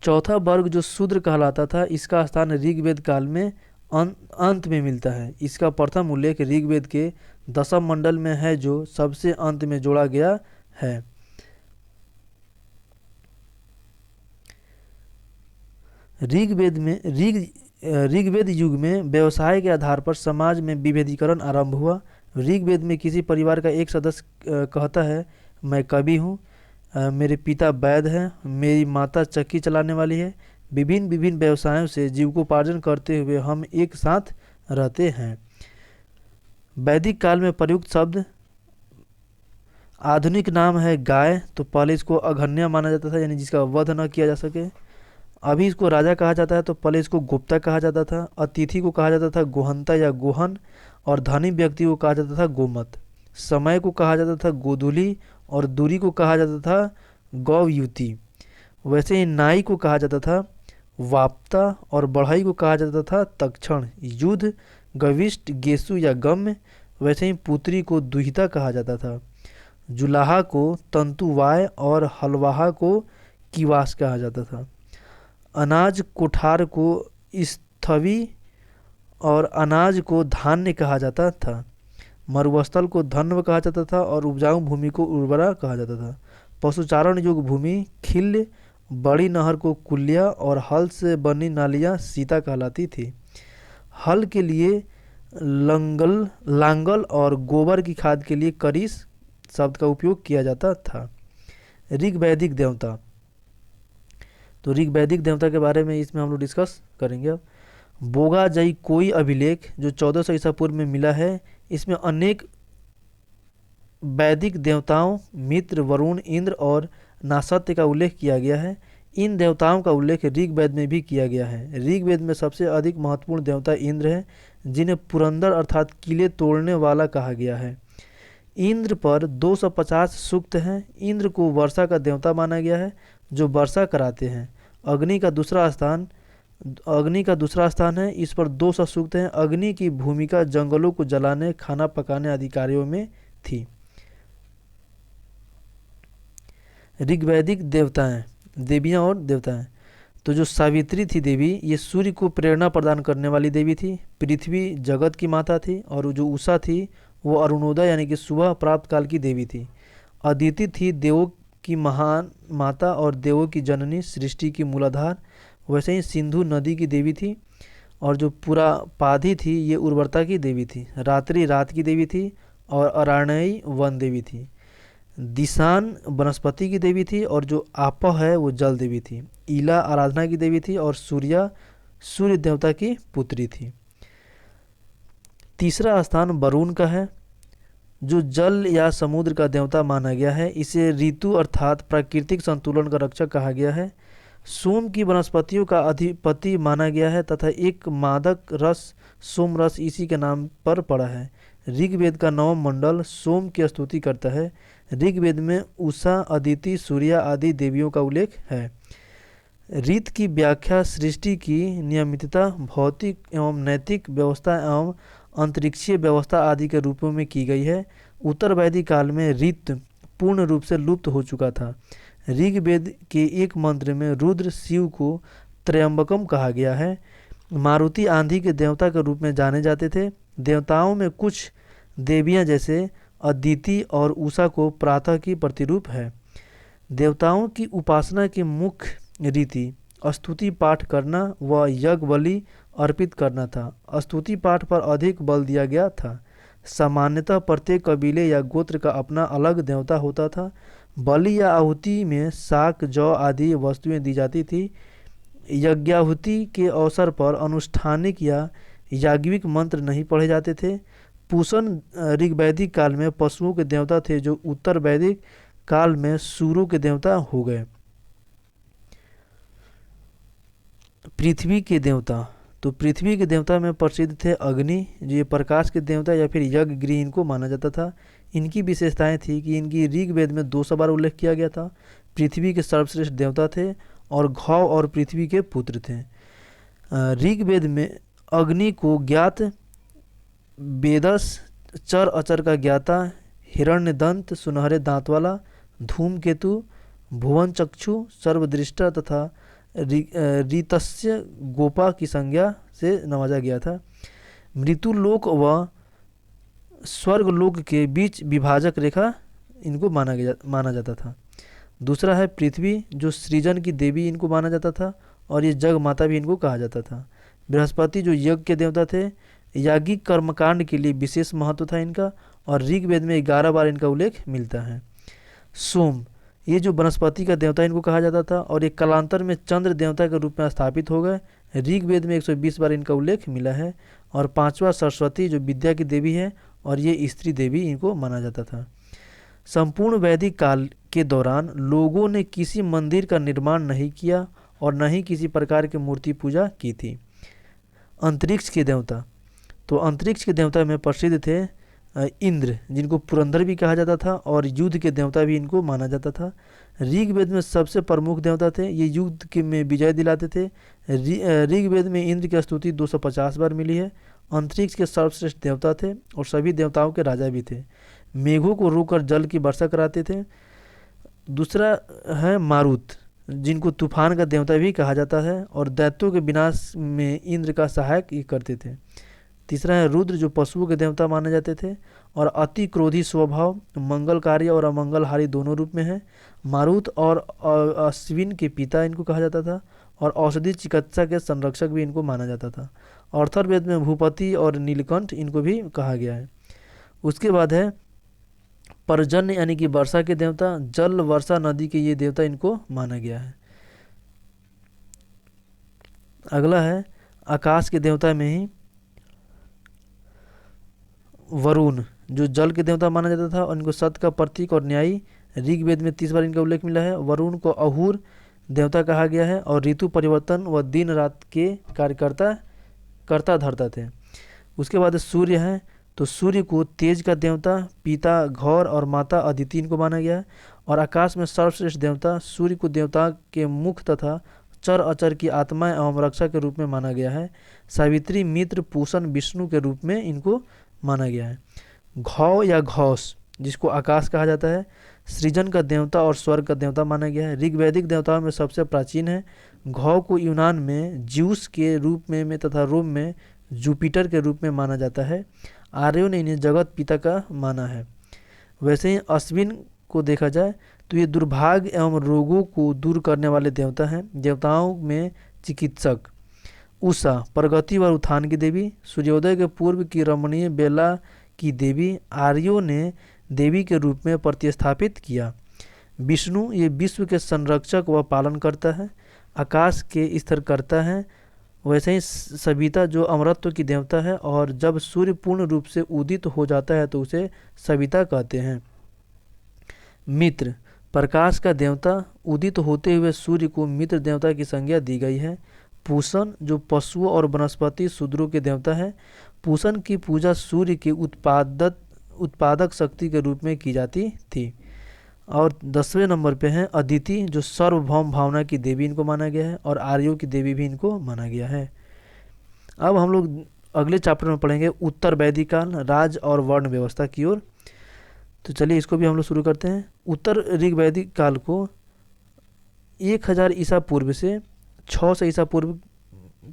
चौथा वर्ग जो शूद्र कहलाता था, इसका स्थान ऋग्वेद काल में अंत में मिलता है। इसका प्रथम उल्लेख ऋग्वेद के 10वें मंडल में है, जो सबसे अंत में जोड़ा गया है। ऋग्वेद युग में व्यवसाय के आधार पर समाज में विभेदीकरण आरंभ हुआ। ऋग्वेद में किसी परिवार का एक सदस्य कहता है, मैं कवि हूँ, मेरे पिता वैद्य हैं, मेरी माता चक्की चलाने वाली है। विभिन्न व्यवसायों से जीविकोपार्जन करते हुए हम एक साथ रहते हैं। वैदिक काल में प्रयुक्त शब्द आधुनिक नाम है गाय, तो पहले इसको अघन्य माना जाता था, यानी जिसका वध न किया जा सके। अभी इसको राजा कहा जाता है, तो पहले इसको गुप्ता कहा जाता था। अतिथि को कहा जाता था गोहंता या गोहन, और धनी व्यक्ति को कहा जाता था गोमत। समय को कहा जाता था गोधूली, और दूरी को कहा जाता था गौयुति। वैसे ही नाई को कहा जाता था वाप्ता और बढ़ई को कहा जाता था तक्षण। युद्ध, गविष्ट, गेसु या गम्य। वैसे ही पुत्री को दुहिता कहा जाता था। जुलाहा को तंतुवाय और हलवाहा को किवास कहा जाता था। अनाज कोठार को स्थवी और अनाज को धान्य कहा जाता था। मरुस्थल को धन्व कहा जाता था और उपजाऊ भूमि को उर्वरा कहा जाता था। पशुचारण योग्य भूमि खिल्य, बड़ी नहर को कुल्या और हल से बनी नालियाँ सीता कहलाती थी। हल के लिए लांगल और गोबर की खाद के लिए करीस शब्द का उपयोग किया जाता था। ऋग्वैदिक देवता, तो ऋग्वैदिक देवता के बारे में इसमें हम लोग डिस्कस करेंगे। अब बोगा जई कोई अभिलेख जो 1400 ईसा पूर्व में मिला है, इसमें अनेक वैदिक देवताओं मित्र, वरुण, इंद्र और नासत्य का उल्लेख किया गया है। इन देवताओं का उल्लेख ऋग्वेद में भी किया गया है। ऋग्वेद में सबसे अधिक महत्वपूर्ण देवता इंद्र है, जिन्हें पुरंदर अर्थात किले तोड़ने वाला कहा गया है। इंद्र पर 250 सूक्त हैं। इंद्र को वर्षा का देवता माना गया है, जो वर्षा कराते हैं। अग्नि का दूसरा स्थान है, इस पर 200 सूक्त हैं। अग्नि की भूमिका जंगलों को जलाने, खाना पकाने आदि कार्यों में थी। ऋग्वैदिक देवताएं, देवियां और देवताएं, तो जो सावित्री थी देवी, ये सूर्य को प्रेरणा प्रदान करने वाली देवी थी। पृथ्वी जगत की माता थी और जो उषा थी वो अरुणोदय यानी कि सुबह प्राप्त काल की देवी थी। अदिति थी देवों की महान माता और देवों की जननी, सृष्टि की मूलाधार। वैसे ही सिंधु नदी की देवी थी और जो पूरा पाधी थी ये उर्वरता की देवी थी। रात्रि रात की देवी थी और अराणयी वन देवी थी। दिशान वनस्पति की देवी थी और जो आपह है वो जल देवी थी। ईला आराधना की देवी थी और सूर्य देवता की पुत्री थी। तीसरा स्थान वरुण का है, जो जल या समुद्र का देवता माना गया है। इसे ऋतु अर्थात प्राकृतिक संतुलन का रक्षक कहा गया है। सोम की वनस्पतियों का अधिपति माना गया है तथा एक मादक रस सोम रस इसी के नाम पर पड़ा है। ऋग्वेद का 9वां मंडल सोम की स्तुति करता है। ऋग्वेद में उषा, अदिति, सूर्य आदि देवियों का उल्लेख है। ऋत की व्याख्या सृष्टि की नियमितता, भौतिक एवं नैतिक व्यवस्था एवं अंतरिक्षीय व्यवस्था आदि के रूपों में की गई है। उत्तर वैदिक काल में ऋत पूर्ण रूप से लुप्त हो चुका था। ऋग्वेद के एक मंत्र में रुद्र शिव को त्रयंबकम कहा गया है। मारुति आंधी के देवता के रूप में जाने जाते थे। देवताओं में कुछ देवियां जैसे अदिति और उषा को प्रातः की प्रतिरूप है। देवताओं की उपासना की मुख्य रीति स्तुति पाठ करना व यज्ञ बलि अर्पित करना था। स्तुति पाठ पर अधिक बल दिया गया था। सामान्यतः प्रत्येक कबीले या गोत्र का अपना अलग देवता होता था। बलि या आहुति में शाक, जौ आदि वस्तुएं दी जाती थी। यज्ञाहुति के अवसर पर अनुष्ठानिक या याज्ञिक मंत्र नहीं पढ़े जाते थे। पूषण ऋग्वैदिक काल में पशुओं के देवता थे, जो उत्तर वैदिक काल में सूरों के देवता हो गए। पृथ्वी के देवता, तो पृथ्वी के देवता में प्रसिद्ध थे अग्नि, जो ये प्रकाश के देवता या फिर यज्ञ गृह इनको माना जाता था। इनकी विशेषताएं थी कि इनकी ऋग्वेद में 200 बार उल्लेख किया गया था। पृथ्वी के सर्वश्रेष्ठ देवता थे और घौ और पृथ्वी के पुत्र थे। ऋग्वेद में अग्नि को ज्ञात, वेदस चर अचर का ज्ञाता, हिरण्यदंत सुनहरे दांत वाला, धूमकेतु, भुवन चक्षु, सर्वदृष्टा तथा रीतस्य गोपा की संज्ञा से नवाजा गया था। मृत्युलोक व स्वर्गलोक के बीच विभाजक रेखा इनको माना जाता था। दूसरा है पृथ्वी, जो सृजन की देवी इनको माना जाता था और ये जग माता भी इनको कहा जाता था। बृहस्पति जो यज्ञ के देवता थे, याज्ञिक कर्मकांड के लिए विशेष महत्व था इनका और ऋग्वेद में 11 बार इनका उल्लेख मिलता है। सोम, ये जो वनस्पति का देवता इनको कहा जाता था और ये कालांतर में चंद्र देवता के रूप में स्थापित हो गए। ऋग्वेद में 120 बार इनका उल्लेख मिला है। और पांचवा सरस्वती, जो विद्या की देवी है और ये स्त्री देवी इनको माना जाता था। संपूर्ण वैदिक काल के दौरान लोगों ने किसी मंदिर का निर्माण नहीं किया और न ही किसी प्रकार की मूर्ति पूजा की थी। अंतरिक्ष के देवता, तो अंतरिक्ष के देवता में प्रसिद्ध थे इंद्र, जिनको पुरंदर भी कहा जाता था और युद्ध के देवता भी इनको माना जाता था। ऋग्वेद में सबसे प्रमुख देवता थे, ये युद्ध के में विजय दिलाते थे। ऋग्वेद में इंद्र की स्तुति 250 बार मिली है। अंतरिक्ष के सर्वश्रेष्ठ देवता थे और सभी देवताओं के राजा भी थे। मेघों को रोककर जल की वर्षा कराते थे। दूसरा है मारुत, जिनको तूफान का देवता भी कहा जाता है और दैत्यों के विनाश में इंद्र का सहायक ये करते थे। तीसरा है रुद्र, जो पशुओं के देवता माने जाते थे और अति क्रोधी स्वभाव, मंगलकारी और अमंगलहारी दोनों रूप में है। मारुत और अश्विन के पिता इनको कहा जाता था और औषधि चिकित्सा के संरक्षक भी इनको माना जाता था। अर्थर्वेद में भूपति और नीलकंठ इनको भी कहा गया है। उसके बाद है पर्जन्य यानी कि वर्षा के देवता, जल वर्षा नदी के ये देवता इनको माना गया है। अगला है आकाश के देवता में ही वरुण, जो जल के देवता माना जाता था और इनको सत्य का प्रतीक और न्यायी। ऋग्वेद में 30 बार इनका उल्लेख मिला है। वरुण को अहूर देवता कहा गया है और ऋतु परिवर्तन व दिन रात के करता धरता थे। उसके बाद सूर्य है, तो सूर्य को तेज का देवता, पिता घौर और माता अदिति इनको माना गया है। और आकाश में सर्वश्रेष्ठ देवता सूर्य को देवता के मुख तथा चर अचर की आत्मा एवं रक्षा के रूप में माना गया है। सावित्री, मित्र, पूषण, विष्णु के रूप में इनको माना गया है। घौ या घौस, जिसको आकाश कहा जाता है, सृजन का देवता और स्वर्ग का देवता माना गया है। ऋग्वैदिक देवताओं में सबसे प्राचीन है। घौ को यूनान में ज्यूस के रूप में तथा रोम में जुपिटर के रूप में माना जाता है। आर्यों ने इन्हें जगत पिता का माना है। वैसे ही अश्विन को देखा जाए तो ये दुर्भाग्य एवं रोगों को दूर करने वाले देवता हैं। देवताओं में चिकित्सक, उषा प्रगति व उत्थान की देवी, सूर्योदय के पूर्व की रमणीय बेला की देवी आर्यों ने देवी के रूप में प्रतिस्थापित किया। विष्णु ये विश्व के संरक्षक व पालन करता है, आकाश के स्तर करता है। वैसे ही सविता जो अमरत्व की देवता है और जब सूर्य पूर्ण रूप से उदित हो जाता है तो उसे सविता कहते हैं। मित्र प्रकाश का देवता, उदित होते हुए सूर्य को मित्र देवता की संज्ञा दी गई है। पूषण जो पशुओं और वनस्पति शूद्रों के देवता है। पूषण की पूजा सूर्य की उत्पादक शक्ति के रूप में की जाती थी। और 10वें नंबर पे हैं अदिति, जो सर्वभौम भावना की देवी इनको माना गया है और आर्यों की देवी भी इनको माना गया है। अब हम लोग अगले चैप्टर में पढ़ेंगे उत्तर वैदिक काल, राज और वर्ण व्यवस्था की ओर। तो चलिए इसको भी हम लोग शुरू करते हैं। उत्तर ऋग्वैदिक काल को 1000 ईसा पूर्व से 600 ईसा पूर्व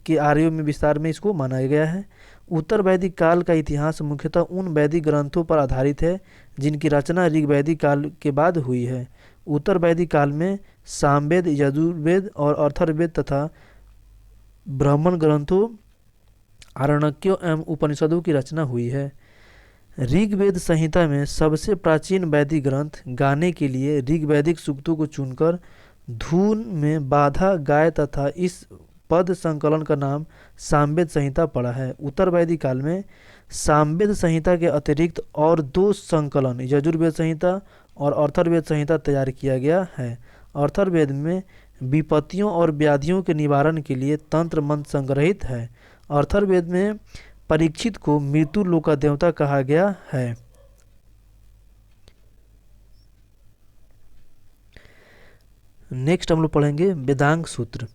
के आर्यों में विस्तार में इसको माना गया है। उत्तर वैदिक काल का इतिहास मुख्यतः उन वैदिक ग्रंथों पर आधारित है जिनकी रचना ऋग्वैदिक काल के बाद हुई है। उत्तर वैदिक काल में सामवेद, यजुर्वेद और अथर्ववेद तथा ब्राह्मण ग्रंथों, आरण्यकों एवं उपनिषदों की रचना हुई है। ऋग्वेद संहिता में सबसे प्राचीन वैदिक ग्रंथ गाने के लिए ऋग्वैदिक सूक्तों को चुनकर धुन में बाधा गाय तथा इस पद संकलन का नाम सामवेद संहिता पड़ा है। उत्तर वैदिक काल में सामवेद संहिता के अतिरिक्त और 2 संकलन यजुर्वेद संहिता और अथर्ववेद संहिता तैयार किया गया है। अथर्ववेद में विपत्तियों और व्याधियों के निवारण के लिए तंत्र मंत्र संग्रहित है। अथर्ववेद में परीक्षित को मृत्यु लोक का देवता कहा गया है। नेक्स्ट हम लोग पढ़ेंगे वेदांग सूत्र।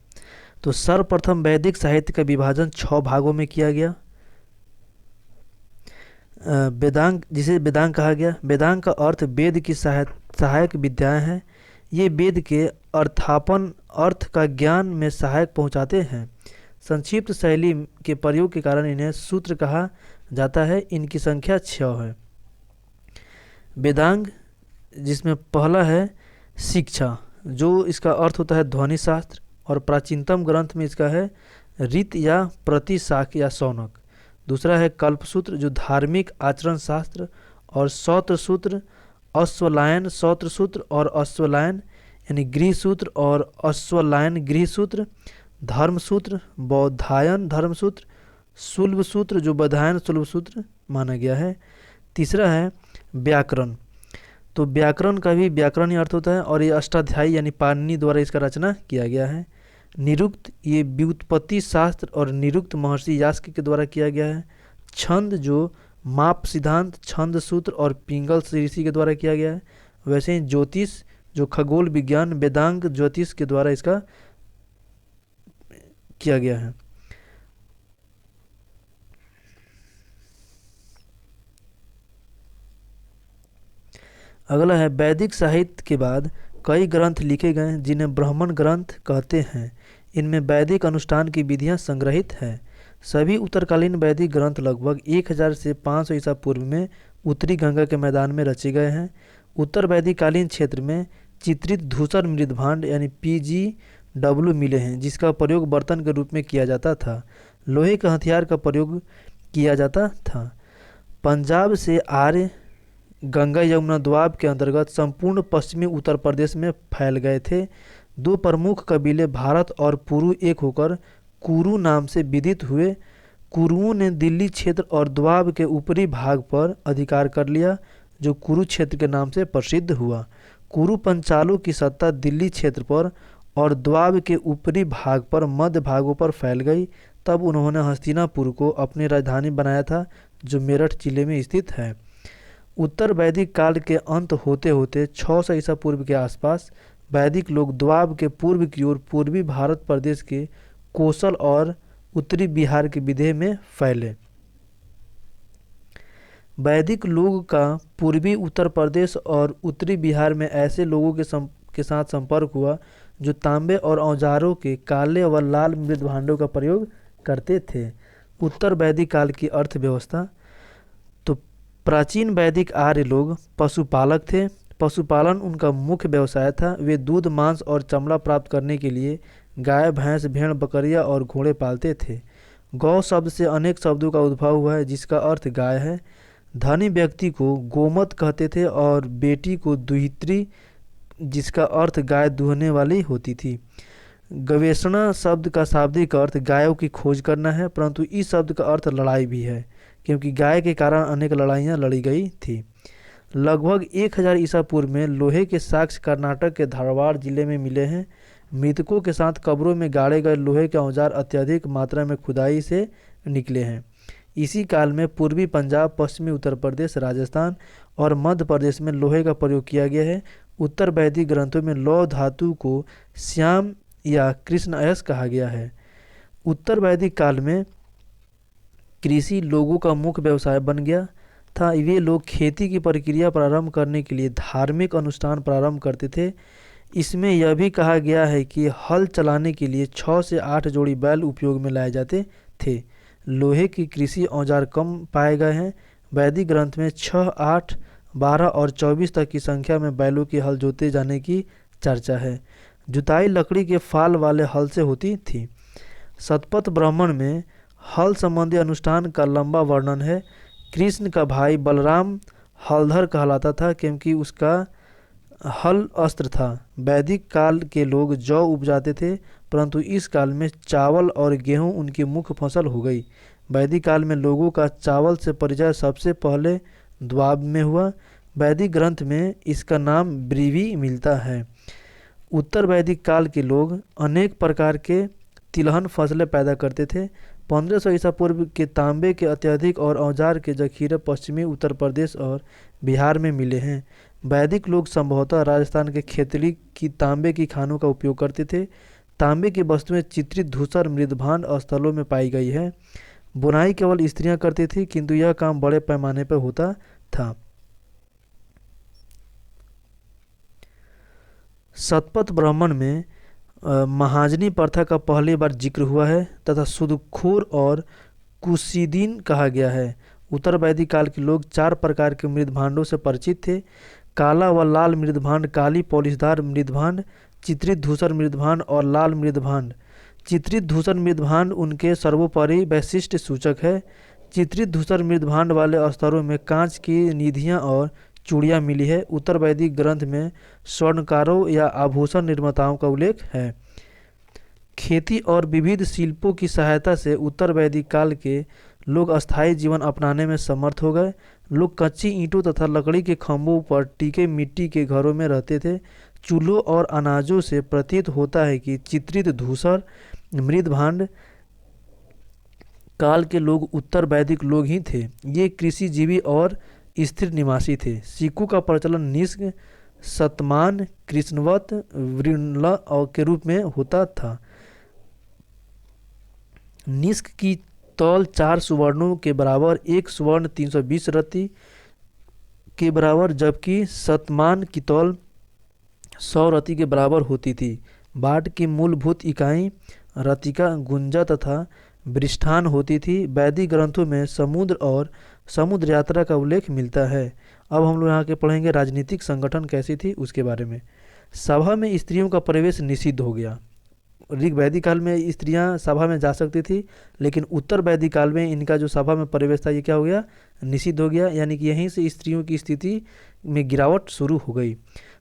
तो सर्वप्रथम वैदिक साहित्य का विभाजन 6 भागों में किया गया। वेदांग, जिसे वेदांग कहा गया। वेदांग का अर्थ वेद की सहायक विद्याएं हैं। ये वेद के अर्थापन अर्थ का ज्ञान में सहायक पहुंचाते हैं। संक्षिप्त शैली के प्रयोग के कारण इन्हें सूत्र कहा जाता है। इनकी संख्या 6 है। वेदांग जिसमें पहला है शिक्षा, जो इसका अर्थ होता है ध्वनि शास्त्र, और प्राचीनतम ग्रंथ में इसका है रीत या प्रतिशाख या शौनक। दूसरा है कल्पसूत्र, जो धार्मिक आचरण शास्त्र, और सौत्र सूत्र, अश्वलायन सौत्र सूत्र और अश्वलायन यानी गृह सूत्र और अश्वलायन गृह सूत्र, धर्मसूत्र, बौधायन धर्मसूत्र, शुल्ब सूत्र जो बौधायन शुल्ब सूत्र माना गया है। तीसरा है व्याकरण, तो व्याकरण का भी व्याकरण ही अर्थ होता है और ये अष्टाध्यायी यानी पाणिनि द्वारा इसका रचना किया गया है। निरुक्त ये व्युत्पत्ति शास्त्र और निरुक्त महर्षि यास्क के द्वारा किया गया है। छंद जो माप सिद्धांत, छंद सूत्र और पिंगल ऋषि के द्वारा किया गया है। वैसे ही ज्योतिष, जो खगोल विज्ञान, वेदांग ज्योतिष के द्वारा इसका किया गया है। अगला है वैदिक साहित्य के बाद कई ग्रंथ लिखे गए जिन्हें ब्राह्मण ग्रंथ कहते हैं। इनमें वैदिक अनुष्ठान की विधियां संग्रहित हैं। सभी उत्तरकालीन वैदिक ग्रंथ लगभग 1000 से 500 ईसा पूर्व में उत्तरी गंगा के मैदान में रचे गए हैं। उत्तर वैदिक कालीन क्षेत्र में चित्रित धूसर मृदभांड यानी PGW मिले हैं, जिसका प्रयोग बर्तन के रूप में किया जाता था। लोहे के हथियार का प्रयोग किया जाता था। पंजाब से आर्य गंगा यमुना द्वाब के अंतर्गत संपूर्ण पश्चिमी उत्तर प्रदेश में फैल गए थे। दो प्रमुख कबीले भारत और पुरु एक होकर कुरु नाम से विदित हुए। कुरुओं ने दिल्ली क्षेत्र और द्वाब के ऊपरी भाग पर अधिकार कर लिया, जो कुरु क्षेत्र के नाम से प्रसिद्ध हुआ। कुरु पंचालों की सत्ता दिल्ली क्षेत्र पर और द्वाब के ऊपरी भाग पर मध्य भागों पर फैल गई। तब उन्होंने हस्तिनापुर को अपनी राजधानी बनाया था, जो मेरठ जिले में स्थित है। उत्तर वैदिक काल के अंत होते होते 600 ईसा पूर्व के आसपास वैदिक लोग द्वाब के पूर्व की ओर पूर्वी भारत प्रदेश के कोसल और उत्तरी बिहार के विदेह में फैले। वैदिक लोग का पूर्वी उत्तर प्रदेश और उत्तरी बिहार में ऐसे लोगों के साथ संपर्क हुआ जो तांबे और औजारों के काले व लाल मृदभांडों का प्रयोग करते थे। उत्तर वैदिक काल की अर्थव्यवस्था। तो प्राचीन वैदिक आर्य लोग पशुपालक थे। पशुपालन उनका मुख्य व्यवसाय था। वे दूध, मांस और चमड़ा प्राप्त करने के लिए गाय, भैंस, भेड़, बकरियां और घोड़े पालते थे। गौ शब्द से अनेक शब्दों का उद्भव हुआ है, जिसका अर्थ गाय है। धनी व्यक्ति को गोमत कहते थे और बेटी को दुहित्री, जिसका अर्थ गाय दूहने वाली होती थी। गवेषणा शब्द का शाब्दिक अर्थ गायों की खोज करना है, परंतु इस शब्द का अर्थ लड़ाई भी है, क्योंकि गाय के कारण अनेक लड़ाइयाँ लड़ी गई थी। लगभग 1000 ईसा पूर्व में लोहे के साक्ष्य कर्नाटक के धारवाड़ जिले में मिले हैं। मृतकों के साथ कब्रों में गाड़े गए लोहे के औजार अत्यधिक मात्रा में खुदाई से निकले हैं। इसी काल में पूर्वी पंजाब, पश्चिमी उत्तर प्रदेश, राजस्थान और मध्य प्रदेश में लोहे का प्रयोग किया गया है। उत्तर वैदिक ग्रंथों में लौह धातु को श्याम या कृष्ण अयस्क कहा गया है। उत्तर वैदिक काल में कृषि लोगों का मुख्य व्यवसाय बन गया था। वे लोग खेती की प्रक्रिया प्रारंभ करने के लिए धार्मिक अनुष्ठान प्रारंभ करते थे। इसमें यह भी कहा गया है कि हल चलाने के लिए 6 से 8 जोड़ी बैल उपयोग में लाए जाते थे। लोहे की कृषि औजार कम पाए गए हैं। वैदिक ग्रंथ में 6, 8, 12 और 24 तक की संख्या में बैलों के हल जोते जाने की चर्चा है। जुताई लकड़ी के फाल वाले हल से होती थी। शतपथ ब्राह्मण में हल संबंधी अनुष्ठान का लंबा वर्णन है। कृष्ण का भाई बलराम हलधर कहलाता था, क्योंकि उसका हल अस्त्र था। वैदिक काल के लोग जौ उपजाते थे, परंतु इस काल में चावल और गेहूं उनकी मुख्य फसल हो गई। वैदिक काल में लोगों का चावल से परिचय सबसे पहले द्वाब में हुआ। वैदिक ग्रंथ में इसका नाम ब्रीवी मिलता है। उत्तर वैदिक काल के लोग अनेक प्रकार के तिलहन फसलें पैदा करते थे। 1500 ईसा पूर्व के तांबे के अत्यधिक और औजार के जखीरे पश्चिमी उत्तर प्रदेश और बिहार में मिले हैं। वैदिक लोग संभवतः राजस्थान के खेतड़ी की तांबे की खानों का उपयोग करते थे। तांबे की वस्तुएं चित्रित धूसर मृदभांड स्थलों में पाई गई है। बुनाई केवल स्त्रियां करती थी, किंतु यह काम बड़े पैमाने पर होता था। शतपथ ब्राह्मण में महाजनी प्रथा का पहली बार जिक्र हुआ है तथा सुदखोर और कुशीदीन कहा गया है। उत्तर वैदिक काल के लोग 4 प्रकार के मृदभांडों से परिचित थे। काला व लाल मृदभांड, काली पॉलिशदार मृदभांड, चित्रित धूसर मृदभांड और लाल मृदभांड। चित्रित धूसर मृदभांड उनके सर्वोपरि वैशिष्ट सूचक है। चित्रित धूसर मृदभांड वाले स्तरों में कांच की निधियां और चूड़ियाँ मिली है। उत्तर वैदिक ग्रंथ में स्वर्णकारों या आभूषण निर्माताओं का उल्लेख है। खेती और विविध शिल्पों की सहायता से उत्तर वैदिक काल के लोग अस्थायी जीवन अपनाने में समर्थ हो गए। लोग कच्ची ईंटों तथा लकड़ी के खंभों पर टिके मिट्टी के घरों में रहते थे। चूल्हों और अनाजों से प्रतीत होता है कि चित्रित धूसर मृदभांड काल के लोग उत्तर वैदिक लोग ही थे। ये कृषिजीवी और स्थिर निवासी थे। सिक्कों का प्रचलन निष्क, शतमान, कृष्णवत, वृणल और के रूप में होता था। निष्क की तौल 4 सुवर्णों के बराबर 1 स्वर्ण 320 रति के बराबर, जबकि शतमान की तौल 100 रति के बराबर होती थी। बाट की मूलभूत इकाई रतिका, गुंजा तथा बृष्ठान होती थी। वैदिक ग्रंथों में समुद्र और समुद्र यात्रा का उल्लेख मिलता है। अब हम लोग यहाँ के पढ़ेंगे राजनीतिक संगठन कैसी थी उसके बारे में। सभा में स्त्रियों का प्रवेश निषिद्ध हो गया। ऋग वैदिक काल में स्त्रियां सभा में जा सकती थी, लेकिन उत्तर वैदिक काल में इनका जो सभा में प्रवेश था ये क्या हो गया, निषिद्ध हो गया। यानी कि यहीं से स्त्रियों की स्थिति में गिरावट शुरू हो गई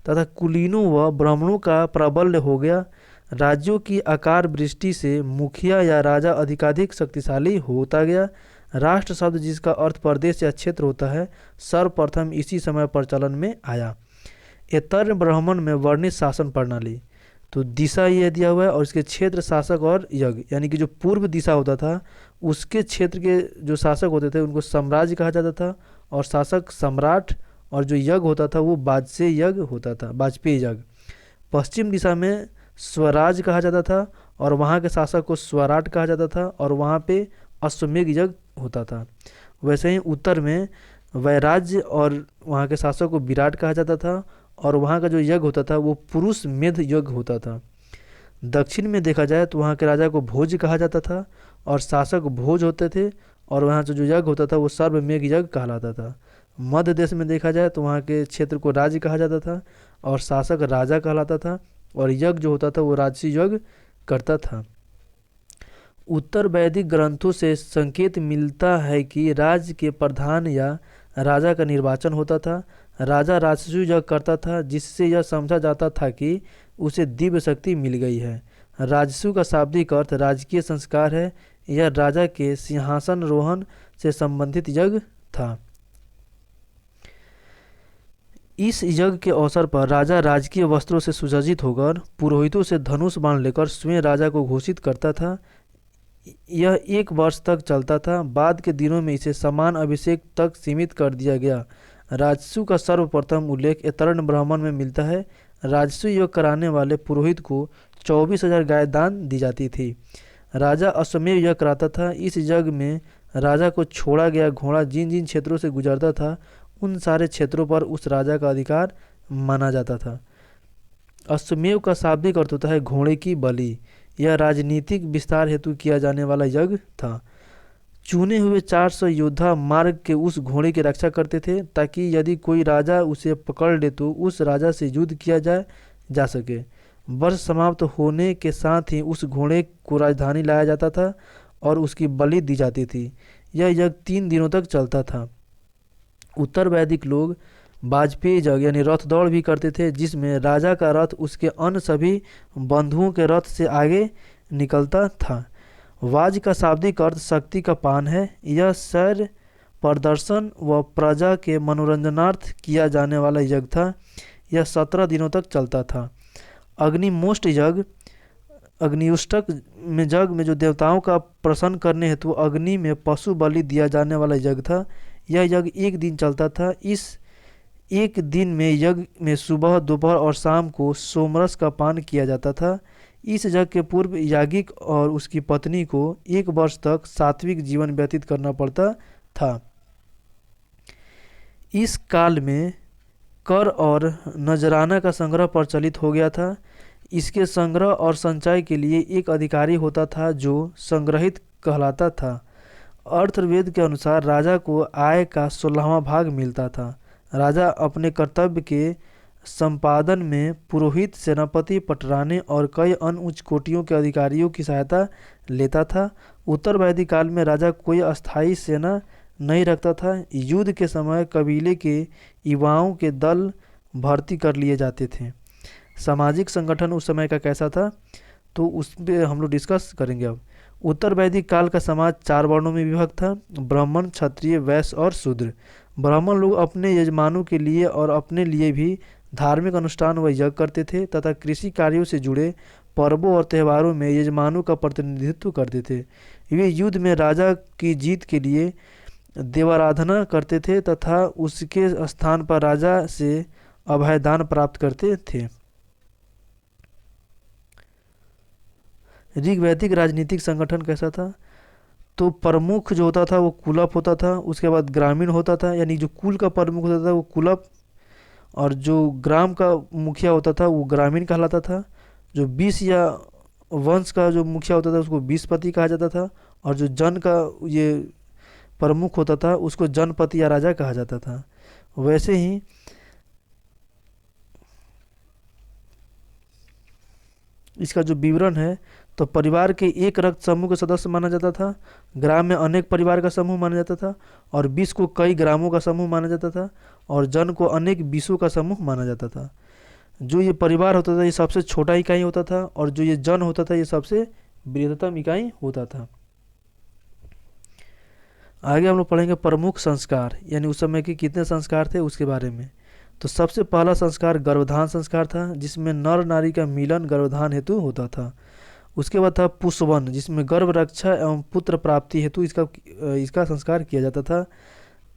तथा कुलीनों व ब्राह्मणों का प्राबल्य हो गया। राज्यों की आकार दृष्टि से मुखिया या राजा अधिकाधिक शक्तिशाली होता गया। राष्ट्र शब्द जिसका अर्थ प्रदेश या क्षेत्र होता है सर्वप्रथम इसी समय प्रचलन में आया। एतर्न ब्राह्मण में वर्णित शासन प्रणाली, तो दिशा ये दिया हुआ है और इसके क्षेत्र, शासक और यज्ञ, यानी कि जो पूर्व दिशा होता था उसके क्षेत्र के जो शासक होते थे उनको साम्राज्य कहा जाता था, और शासक सम्राट, और जो यज्ञ होता था वो वाजपेयी यज्ञ होता था, वाजपेयी यज्ञ। पश्चिम दिशा में स्वराज कहा जाता था और वहाँ के शासक को स्वराट कहा जाता था, और वहाँ पे अश्वमेध यज्ञ होता था। वैसे ही उत्तर में वैराज्य और वहाँ के शासक को विराट कहा जाता था, और वहाँ का जो यज्ञ होता था वो पुरुष मेध यज्ञ होता था। दक्षिण में देखा जाए तो वहाँ के राजा को भोज कहा जाता था और शासक भोज होते थे, और वहाँ से जो यज्ञ होता था वो सर्वमेघ यज्ञ कहलाता था। मध्य देश में देखा जाए तो वहाँ के क्षेत्र को राज्य कहा जाता था और शासक राजा कहलाता था, और यज्ञ जो होता था वो राजसी यज्ञ करता था। उत्तर वैदिक ग्रंथों से संकेत मिलता है कि राज्य के प्रधान या राजा का निर्वाचन होता था। राजा राजस्व यज्ञ करता था, जिससे यह समझा जाता था कि उसे दिव्य शक्ति मिल गई है। राजस्व का शाब्दिक अर्थ राजकीय संस्कार है। यह राजा के सिंहासन रोहण से संबंधित यज्ञ था। इस यज्ञ के अवसर पर राजा राजकीय वस्त्रों से सुसज्जित होकर पुरोहितों से धनुष बाण लेकर स्वयं राजा को घोषित करता था। यह 1 वर्ष तक चलता था। बाद के दिनों में इसे समान अभिषेक तक सीमित कर दिया गया। राजस्व का सर्वप्रथम उल्लेख एतर्न ब्राह्मण में मिलता है। राजस्व यज्ञ कराने वाले पुरोहित को 24,000 गाय दान दी जाती थी। राजा अश्वमेध यज्ञ कराता था। इस यज्ञ में राजा को छोड़ा गया घोड़ा जिन जिन क्षेत्रों से गुजरता था उन सारे क्षेत्रों पर उस राजा का अधिकार माना जाता था। अश्वमेध का शाब्दिक अर्थ होता है घोड़े की बलि। यह राजनीतिक विस्तार हेतु किया जाने वाला यज्ञ था। चुने हुए 400 योद्धा मार्ग के उस घोड़े की रक्षा करते थे, ताकि यदि कोई राजा उसे पकड़ ले तो उस राजा से युद्ध किया जा सके। वर्ष समाप्त होने के साथ ही उस घोड़े को राजधानी लाया जाता था और उसकी बलि दी जाती थी। यह यज्ञ 3 दिनों तक चलता था। उत्तर वैदिक लोग वाजपेयी यज्ञ यानी रथ दौड़ भी करते थे, जिसमें राजा का रथ उसके अन्य सभी बंधुओं के रथ से आगे निकलता था। वाज का शाब्दिक अर्थ शक्ति का पान है। यह सैर प्रदर्शन व प्रजा के मनोरंजनार्थ किया जाने वाला यज्ञ था। यह 17 दिनों तक चलता था। अग्निमोष्ट यज्ञ, अग्निष्टक में यज्ञ में जो देवताओं का प्रसन्न करने हेतु अग्नि में पशु बलि दिया जाने वाला यज्ञ था। यह यज्ञ 1 दिन चलता था। इस 1 दिन में यज्ञ में सुबह, दोपहर और शाम को सोमरस का पान किया जाता था। इस यज्ञ के पूर्व याज्ञिक और उसकी पत्नी को 1 वर्ष तक सात्विक जीवन व्यतीत करना पड़ता था। इस काल में कर और नजराना का संग्रह प्रचलित हो गया था। इसके संग्रह और संचय के लिए एक अधिकारी होता था जो संग्रहित कहलाता था। अर्थवेद के अनुसार राजा को आय का 16वां भाग मिलता था। राजा अपने कर्तव्य के संपादन में पुरोहित, सेनापति, पटराने और कई अन्य उच्च कोटियों के अधिकारियों की सहायता लेता था। उत्तर वैदिक काल में राजा कोई अस्थायी सेना नहीं रखता था। युद्ध के समय कबीले के युवाओं के दल भर्ती कर लिए जाते थे। सामाजिक संगठन उस समय का कैसा था तो उस पर हम लोग डिस्कस करेंगे। अब उत्तर वैदिक काल का समाज 4 वर्णों में विभक्त था: ब्राह्मण, क्षत्रिय, वैश्य और शूद्र। ब्राह्मण लोग अपने यजमानों के लिए और अपने लिए भी धार्मिक अनुष्ठान व यज्ञ करते थे तथा कृषि कार्यों से जुड़े पर्वों और त्योहारों में यजमानों का प्रतिनिधित्व करते थे। वे युद्ध में राजा की जीत के लिए देवाराधना करते थे तथा उसके स्थान पर राजा से अभयदान प्राप्त करते थे। ऋग्वैदिक राजनीतिक संगठन कैसा था? तो प्रमुख जो होता था वो कुलप होता था, उसके बाद ग्रामीण होता था, यानी जो कुल का प्रमुख होता था वो कुलप, और जो ग्राम का मुखिया होता था वो ग्रामीण कहलाता था। जो बीस या वंश का जो मुखिया होता था उसको बीसपति कहा जाता था, और जो जन का ये प्रमुख होता था उसको जनपति या राजा कहा जाता था। वैसे ही इसका जो विवरण है, तो परिवार के एक रक्त समूह के सदस्य माना जाता था, ग्राम में अनेक परिवार का समूह माना जाता था, और बीस को कई ग्रामों का समूह माना जाता था, और जन को अनेक बीसों का समूह माना जाता था। जो ये परिवार होता था ये सबसे छोटा इकाई होता था, और जो ये जन होता था ये सबसे बृहत्तम इकाई होता था। आगे हम लोग पढ़ेंगे प्रमुख संस्कार, यानी उस समय के कितने संस्कार थे उसके बारे में। तो सबसे पहला संस्कार गर्भधान संस्कार था, जिसमें नर नारी का मिलन गर्भधान हेतु होता था। उसके बाद था पुष्पवन, जिसमें गर्भ रक्षा एवं पुत्र प्राप्ति हेतु इसका संस्कार किया जाता था।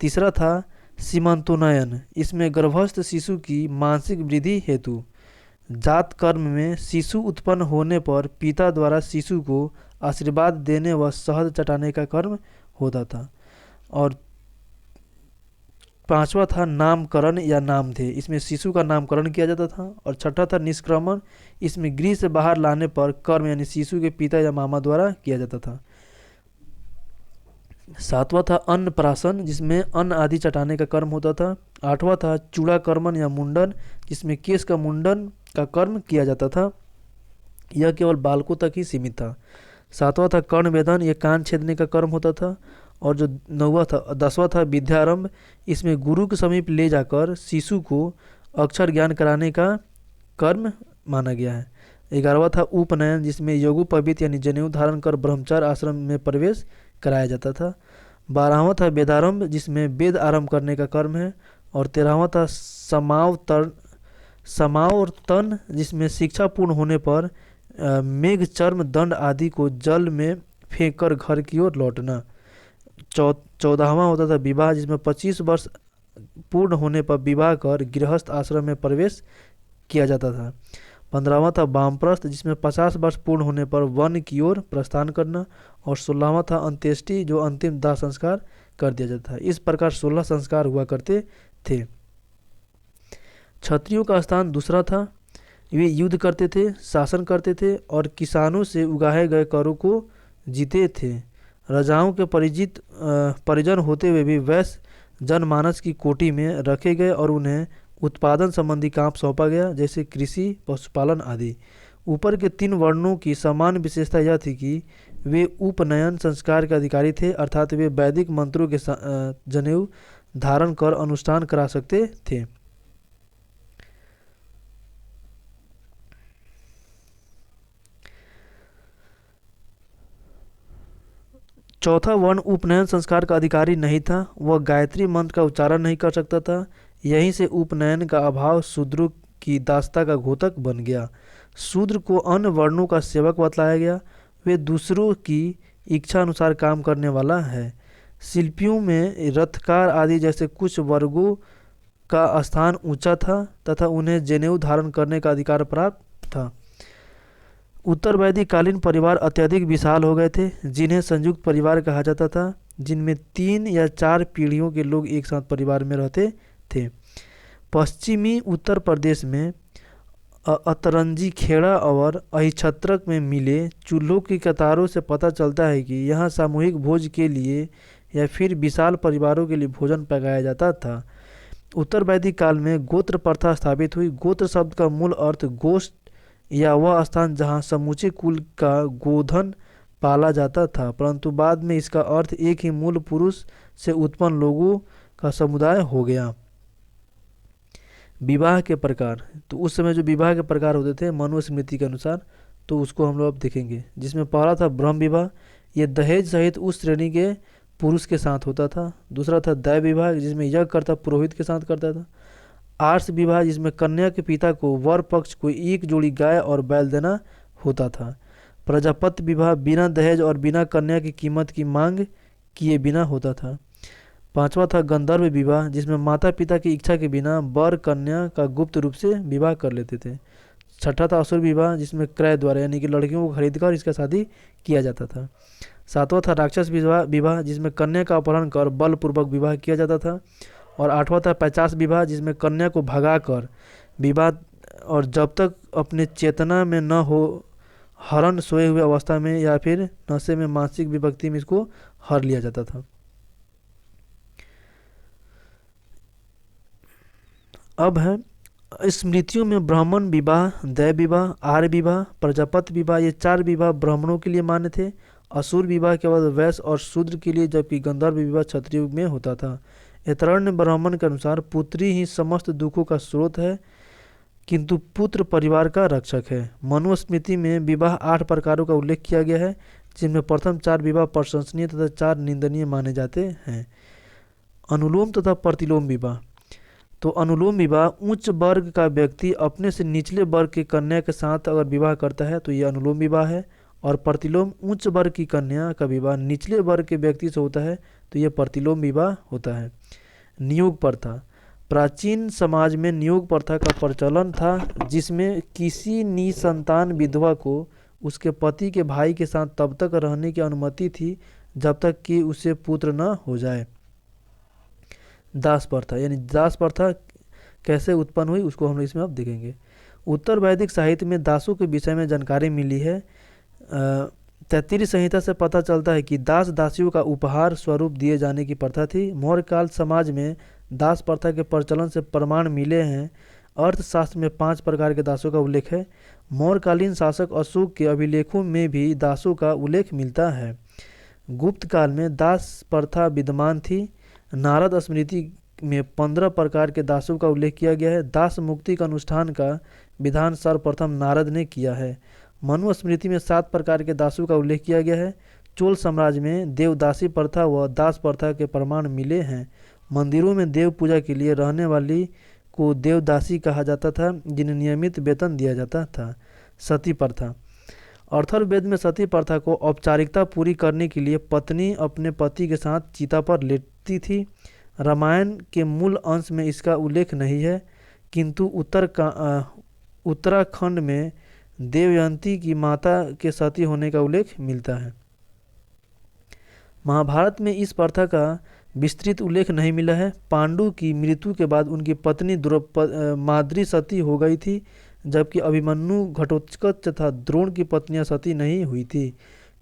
तीसरा था सीमंतोन्नयन, इसमें गर्भस्थ शिशु की मानसिक वृद्धि हेतु। जात कर्म में शिशु उत्पन्न होने पर पिता द्वारा शिशु को आशीर्वाद देने व शहद चटाने का कर्म होता था। और पांचवा था नामकरण या नामधेय, इसमें शिशु का नामकरण किया जाता था। और छठा था निष्क्रमण, इसमें गृह से बाहर लाने पर कर्म यानी शिशु के पिता या मामा द्वारा किया जाता था। सातवां था अन्नप्राशन, जिसमें अन्न आदि चटाने का कर्म होता था। आठवां था चूड़ाकर्मण या मुंडन, जिसमें केश का मुंडन का कर्म किया जाता था। यह केवल बालकों तक ही सीमित था। सातवां था कर्णवेधन, यह कान छेदने का कर्म होता था। और जो दसवां था विद्यारंभ, इसमें गुरु के समीप ले जाकर शिशु को अक्षर ज्ञान कराने का कर्म माना गया है। 11वां था उपनयन, जिसमें यज्ञोपवीत यानी जनेऊ धारण कर ब्रह्मचार्य आश्रम में प्रवेश कराया जाता था। 12वां था वेदारंभ, जिसमें वेद आरंभ करने का कर्म है। और 13वां था समावर्तन, जिसमें शिक्षा पूर्ण होने पर मेघ चर्म दंड आदि को जल में फेंककर घर की ओर लौटना। 14वां होता था विवाह, जिसमें 25 वर्ष पूर्ण होने पर विवाह कर गृहस्थ आश्रम में प्रवेश किया जाता था। 15वां था वामप्रस्थ, जिसमें 50 वर्ष पूर्ण होने पर वन की ओर प्रस्थान करना। और 16वां था अंत्येष्टि, जो अंतिम दाह संस्कार कर दिया जाता था। इस प्रकार 16 संस्कार हुआ करते थे। क्षत्रियों का स्थान दूसरा था। वे युद्ध करते थे, शासन करते थे और किसानों से उगाए गए करों को जीते थे। राजाओं के परिजन होते हुए भी वैश्य जनमानस की कोटि में रखे गए और उन्हें उत्पादन संबंधी काम सौंपा गया, जैसे कृषि, पशुपालन आदि। ऊपर के 3 वर्णों की समान विशेषता यह थी कि वे उपनयन संस्कार के अधिकारी थे, अर्थात वे वैदिक मंत्रों के जनेऊ धारण कर अनुष्ठान करा सकते थे। चौथा वर्ण उपनयन संस्कार का अधिकारी नहीं था, वह गायत्री मंत्र का उच्चारण नहीं कर सकता था। यहीं से उपनयन का अभाव शूद्रों की दासता का घोतक बन गया। शूद्र को अन्य वर्णों का सेवक बतलाया गया, वे दूसरों की इच्छा अनुसार काम करने वाला है। शिल्पियों में रथकार आदि जैसे कुछ वर्गों का स्थान ऊंचा था तथा उन्हें जनेऊ धारण करने का अधिकार प्राप्त था। उत्तर वैदिक कालीन परिवार अत्यधिक विशाल हो गए थे, जिन्हें संयुक्त परिवार कहा जाता था, जिनमें 3 या 4 पीढ़ियों के लोग एक साथ परिवार में रहते थे। पश्चिमी उत्तर प्रदेश में अतरंजी खेड़ा और अहिछत्रक में मिले चूल्हों की कतारों से पता चलता है कि यहाँ सामूहिक भोज के लिए या फिर विशाल परिवारों के लिए भोजन पकाया जाता था। उत्तर वैदिक काल में गोत्र प्रथा स्थापित हुई। गोत्र शब्द का मूल अर्थ गोष्ठ या वह स्थान जहाँ समूचे कुल का गोधन पाला जाता था, परंतु बाद में इसका अर्थ एक ही मूल पुरुष से उत्पन्न लोगों का समुदाय हो गया। विवाह के प्रकार, तो उस समय जो विवाह के प्रकार होते थे मनुस्मृति के अनुसार, तो उसको हम लोग अब देखेंगे। जिसमें पहला था ब्रह्म विवाह, ये दहेज सहित उस श्रेणी के पुरुष के साथ होता था। दूसरा था दैव विवाह, जिसमें यज्ञकर्ता पुरोहित के साथ करता था। आर्ष विवाह, जिसमें कन्या के पिता को वर पक्ष को 1 जोड़ी गाय और बैल देना होता था। प्रजापत्य विवाह बिना दहेज और बिना कन्या की कीमत की मांग किए बिना होता था। पांचवा था गंधर्व विवाह, जिसमें माता पिता की इच्छा के बिना वर कन्या का गुप्त रूप से विवाह कर लेते थे। छठा था असुर विवाह, जिसमें क्रय द्वारा यानी कि लड़कियों को खरीदकर इसका शादी किया जाता था। सातवां था राक्षस विवाह, जिसमें कन्या का अपहरण कर बलपूर्वक विवाह किया जाता था। और आठवां था पैचास विवाह, जिसमें कन्या को भगाकर विवाह और जब तक अपने चेतना में न हो हरण सोए हुए अवस्था में या फिर नशे में मानसिक विभक्ति में इसको हर लिया जाता था। अब है स्मृतियों में ब्राह्मण विवाह, दैव विवाह, आर्य विवाह, प्रजापति विवाह, ये चार विवाह ब्राह्मणों के लिए मान्य थे। असुर विवाह केवल वैश्य और शूद्र के लिए, जबकि गंधर्व विवाह क्षत्रिय में होता था। ऐतरेय ब्राह्मण के अनुसार पुत्री ही समस्त दुखों का स्रोत है, किंतु पुत्र परिवार का रक्षक है। मनुस्मृति में विवाह 8 प्रकारों का उल्लेख किया गया है, जिनमें प्रथम 4 विवाह प्रशंसनीय तथा 4 निंदनीय माने जाते हैं। अनुलोम तथा प्रतिलोम विवाह। तो अनुलोम विवाह उच्च वर्ग का व्यक्ति अपने से निचले वर्ग की कन्या के साथ अगर विवाह करता है तो ये अनुलोम विवाह है। और प्रतिलोम उच्च वर्ग की कन्या का विवाह निचले वर्ग के व्यक्ति से होता है तो ये प्रतिलोम विवाह होता है। नियोग प्रथा। प्राचीन समाज में नियोग प्रथा का प्रचलन था, जिसमें किसी निसंतान विधवा को उसके पति के भाई के साथ तब तक रहने की अनुमति थी जब तक कि उसे पुत्र न हो जाए। दास प्रथा, यानी दास प्रथा कैसे उत्पन्न हुई उसको हम लोग इसमें अब देखेंगे। उत्तर वैदिक साहित्य में दासों के विषय में जानकारी मिली है। तैत्तिरीय संहिता से पता चलता है कि दास दासियों का उपहार स्वरूप दिए जाने की प्रथा थी। मौर्यकाल समाज में दास प्रथा के प्रचलन से प्रमाण मिले हैं। अर्थशास्त्र में 5 प्रकार के दासों का उल्लेख है। मौर्यकालीन शासक अशोक के अभिलेखों में भी दासों का उल्लेख मिलता है। गुप्त काल में दास प्रथा विद्यमान थी। नारद स्मृति में 15 प्रकार के दासों का उल्लेख किया गया है। दास मुक्ति का अनुष्ठान का विधान सर्वप्रथम नारद ने किया है। मनु स्मृति में 7 प्रकार के दासों का उल्लेख किया गया है। चोल साम्राज्य में देवदासी प्रथा व दास प्रथा के प्रमाण मिले हैं। मंदिरों में देव पूजा के लिए रहने वाली को देवदासी कहा जाता था, जिन्हें नियमित वेतन दिया जाता था। सती प्रथा। अथर्ववेद में सती प्रथा को औपचारिकता पूरी करने के लिए पत्नी अपने पति के साथ चिता पर लेटती थी। रामायण के मूल अंश में इसका उल्लेख नहीं है, किंतु उत्तराखंड में देवयंती की माता के सती होने का उल्लेख मिलता है। महाभारत में इस प्रथा का विस्तृत उल्लेख नहीं मिला है। पांडु की मृत्यु के बाद उनकी पत्नी माद्री सती हो गई थी, जबकि अभिमन्यु, घटोत्कच तथा द्रोण की पत्नियां सती नहीं हुई थी।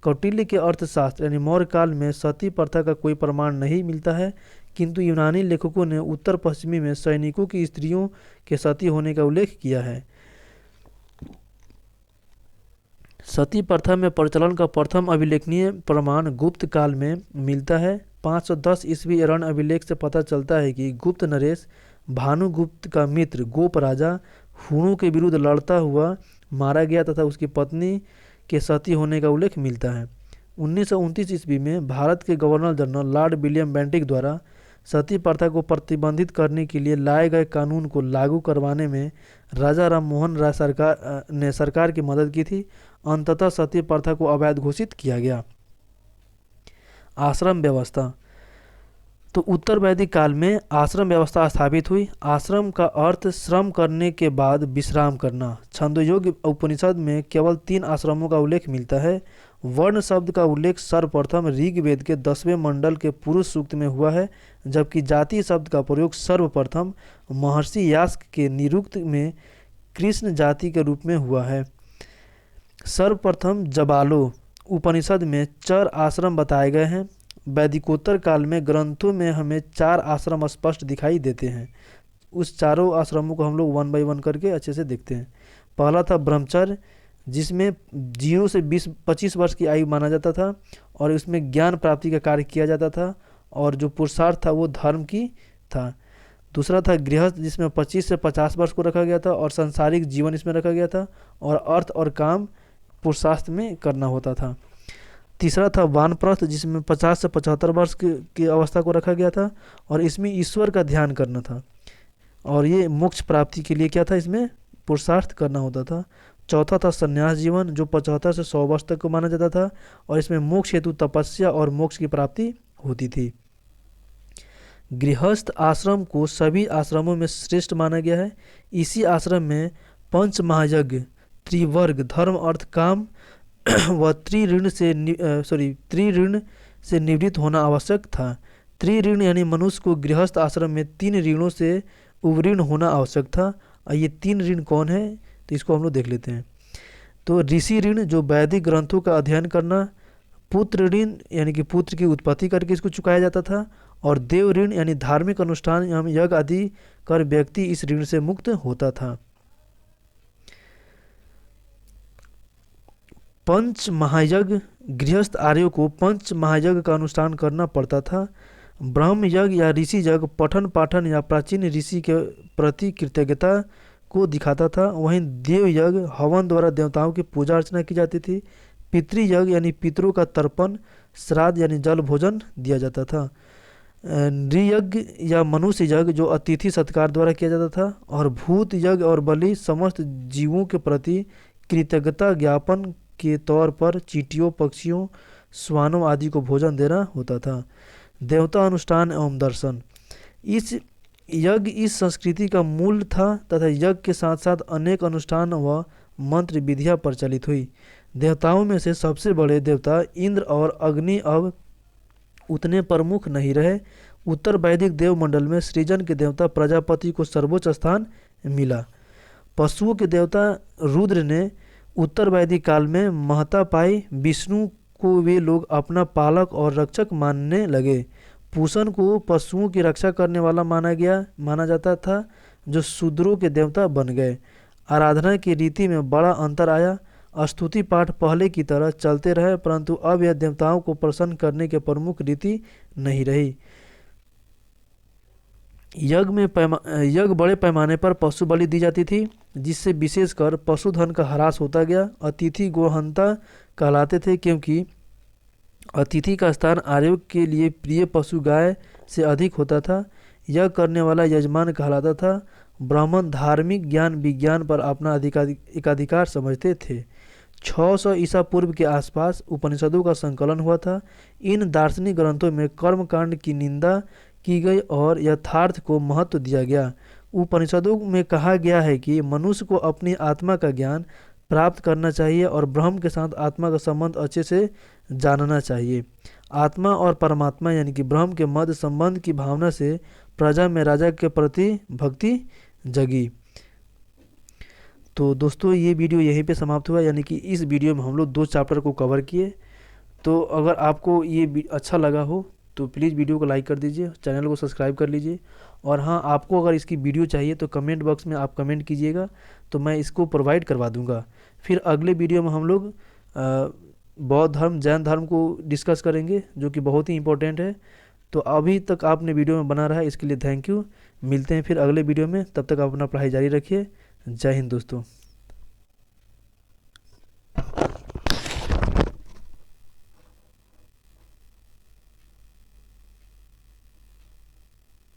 कौटिल्य के अर्थशास्त्र यानी मौर्य काल में सती प्रथा का कोई प्रमाण नहीं मिलता है, किंतु यूनानी लेखकों ने उत्तर पश्चिमी में सैनिकों की स्त्रियों के सती होने का उल्लेख किया है। सती प्रथा में प्रचलन का प्रथम अभिलेखनीय प्रमाण गुप्त काल में मिलता है। 510 ईस्वी अरण्य अभिलेख से पता चलता है कि गुप्त नरेश भानुगुप्त का मित्र गोप राजा हुणों के विरुद्ध लड़ता हुआ मारा गया तथा उसकी पत्नी के सती होने का उल्लेख मिलता है। 1929 ईस्वी में भारत के governor general Lord William Bentinck द्वारा सती प्रथा को प्रतिबंधित करने के लिए लाए गए कानून को लागू करवाने में राजा राम मोहन राय सरकार की मदद की थी। अंततः सती प्रथा को अवैध घोषित किया गया। आश्रम व्यवस्था। तो उत्तर वैदिक काल में आश्रम व्यवस्था स्थापित हुई। आश्रम का अर्थ श्रम करने के बाद विश्राम करना। छंदोयोग उपनिषद में केवल 3 आश्रमों का उल्लेख मिलता है। वर्ण शब्द का उल्लेख सर्वप्रथम ऋग्वेद के 10वें मंडल के पुरुष सूक्त में हुआ है, जबकि जाति शब्द का प्रयोग सर्वप्रथम महर्षि यास्क के निरुक्त में कृष्ण जाति के रूप में हुआ है। सर्वप्रथम जबालो उपनिषद में 4 आश्रम बताए गए हैं। वैदिकोत्तर काल में ग्रंथों में हमें 4 आश्रम स्पष्ट दिखाई देते हैं। उस चारों आश्रमों को हम लोग 1 बाय 1 करके अच्छे से देखते हैं। पहला था ब्रह्मचर्य, जिसमें 0 से 25 वर्ष की आयु माना जाता था और इसमें ज्ञान प्राप्ति का कार्य किया जाता था और जो पुरुषार्थ था वो धर्म की था। दूसरा था गृहस्थ, जिसमें 25 से 50 वर्ष को रखा गया था और सांसारिक जीवन इसमें रखा गया था और अर्थ और काम पुरुषार्थ में करना होता था। तीसरा था वानप्रस्थ, जिसमें 50 से 75 वर्ष की अवस्था को रखा गया था और इसमें ईश्वर का ध्यान करना था और ये मोक्ष प्राप्ति के लिए क्या था, इसमें पुरुषार्थ करना होता था। चौथा था संन्यास जीवन, जो 75 से 100 वर्ष तक को माना जाता था, और इसमें मोक्ष हेतु तपस्या और मोक्ष की प्राप्ति होती थी। गृहस्थ आश्रम को सभी आश्रमों में श्रेष्ठ माना गया है। इसी आश्रम में पंच महायज्ञ, त्रिवर्ग धर्म अर्थ काम व त्रिऋण से निवृत्त होना आवश्यक था। त्रिऋण यानी मनुष्य को गृहस्थ आश्रम में 3 ऋणों से उवरीर्ण होना आवश्यक था। और ये 3 ऋण कौन है, तो इसको हम लोग देख लेते हैं। तो ऋषि ऋण, जो वैदिक ग्रंथों का अध्ययन करना। पुत्र ऋण यानी कि पुत्र की उत्पत्ति करके इसको चुकाया जाता था। और देव ऋण यानी धार्मिक अनुष्ठान एवं यज्ञ आदि कर व्यक्ति इस ऋण से मुक्त होता था। पंच महायज्ञ, गृहस्थ आर्यों को पंच महायज्ञ का अनुष्ठान करना पड़ता था। ब्रह्म यज्ञ या ऋषि यज्ञ पठन पाठन या प्राचीन ऋषि के प्रति कृतज्ञता को दिखाता था। वहीं देव यज्ञ हवन द्वारा देवताओं की पूजा अर्चना की जाती थी। पितृयज्ञ यानी पितरों का तर्पण, श्राद्ध यानी जल भोजन दिया जाता था। नृयज्ञ या मनुष्य यज्ञ जो अतिथि सत्कार द्वारा किया जाता था। और भूत यज्ञ और बलि समस्त जीवों के प्रति कृतज्ञता ज्ञापन के तौर पर चींटियों, पक्षियों, श्वानों आदि को भोजन देना होता था। देवता अनुष्ठान एवं दर्शन, इस यज्ञ इस संस्कृति का मूल था तथा यज्ञ के साथ साथ अनेक अनुष्ठान व मंत्र विधियाँ प्रचलित हुई। देवताओं में से सबसे बड़े देवता इंद्र और अग्नि अब उतने प्रमुख नहीं रहे। उत्तर वैदिक देव मंडल में सृजन के देवता प्रजापति को सर्वोच्च स्थान मिला। पशुओं के देवता रुद्र ने उत्तर वैदिक काल में महत्ता पाई। विष्णु को वे लोग अपना पालक और रक्षक मानने लगे। पूषण को पशुओं की रक्षा करने वाला माना जाता था, जो शूद्रों के देवता बन गए। आराधना की रीति में बड़ा अंतर आया। स्तुति पाठ पहले की तरह चलते रहे, परंतु अब यह देवताओं को प्रसन्न करने के प्रमुख रीति नहीं रही। यज्ञ बड़े पैमाने पर पशु बलि दी जाती थी, जिससे विशेषकर पशुधन का ह्रास होता गया। अतिथि गोहंता कहलाते थे, क्योंकि अतिथि का स्थान आर्यों के लिए प्रिय पशु गाय से अधिक होता था। यज्ञ करने वाला यजमान कहलाता था। ब्राह्मण धार्मिक ज्ञान विज्ञान पर अपना एकाधिकार समझते थे। 600 ईसा पूर्व के आसपास उपनिषदों का संकलन हुआ था। इन दार्शनिक ग्रंथों में कर्मकांड की निंदा की गई और यथार्थ को महत्व दिया गया। उपनिषदों में कहा गया है कि मनुष्य को अपनी आत्मा का ज्ञान प्राप्त करना चाहिए और ब्रह्म के साथ आत्मा का संबंध अच्छे से जानना चाहिए। आत्मा और परमात्मा यानी कि ब्रह्म के मध्य संबंध की भावना से प्रजा में राजा के प्रति भक्ति जगी। तो दोस्तों ये वीडियो यहीं पे समाप्त हुआ, यानी कि इस वीडियो में हम लोग 2 चैप्टर को कवर किए। तो अगर आपको ये अच्छा लगा हो तो प्लीज़ वीडियो को लाइक कर दीजिए, चैनल को सब्सक्राइब कर लीजिए। और हाँ, आपको अगर इसकी वीडियो चाहिए तो कमेंट बॉक्स में आप कमेंट कीजिएगा, तो मैं इसको प्रोवाइड करवा दूंगा। फिर अगले वीडियो में हम लोग बौद्ध धर्म, जैन धर्म को डिस्कस करेंगे, जो कि बहुत ही इंपॉर्टेंट है। तो अभी तक आपने वीडियो में बना रहा है, इसके लिए थैंक यू। मिलते हैं फिर अगले वीडियो में, तब तक आप अपना पढ़ाई जारी रखिए। जय हिंद दोस्तों।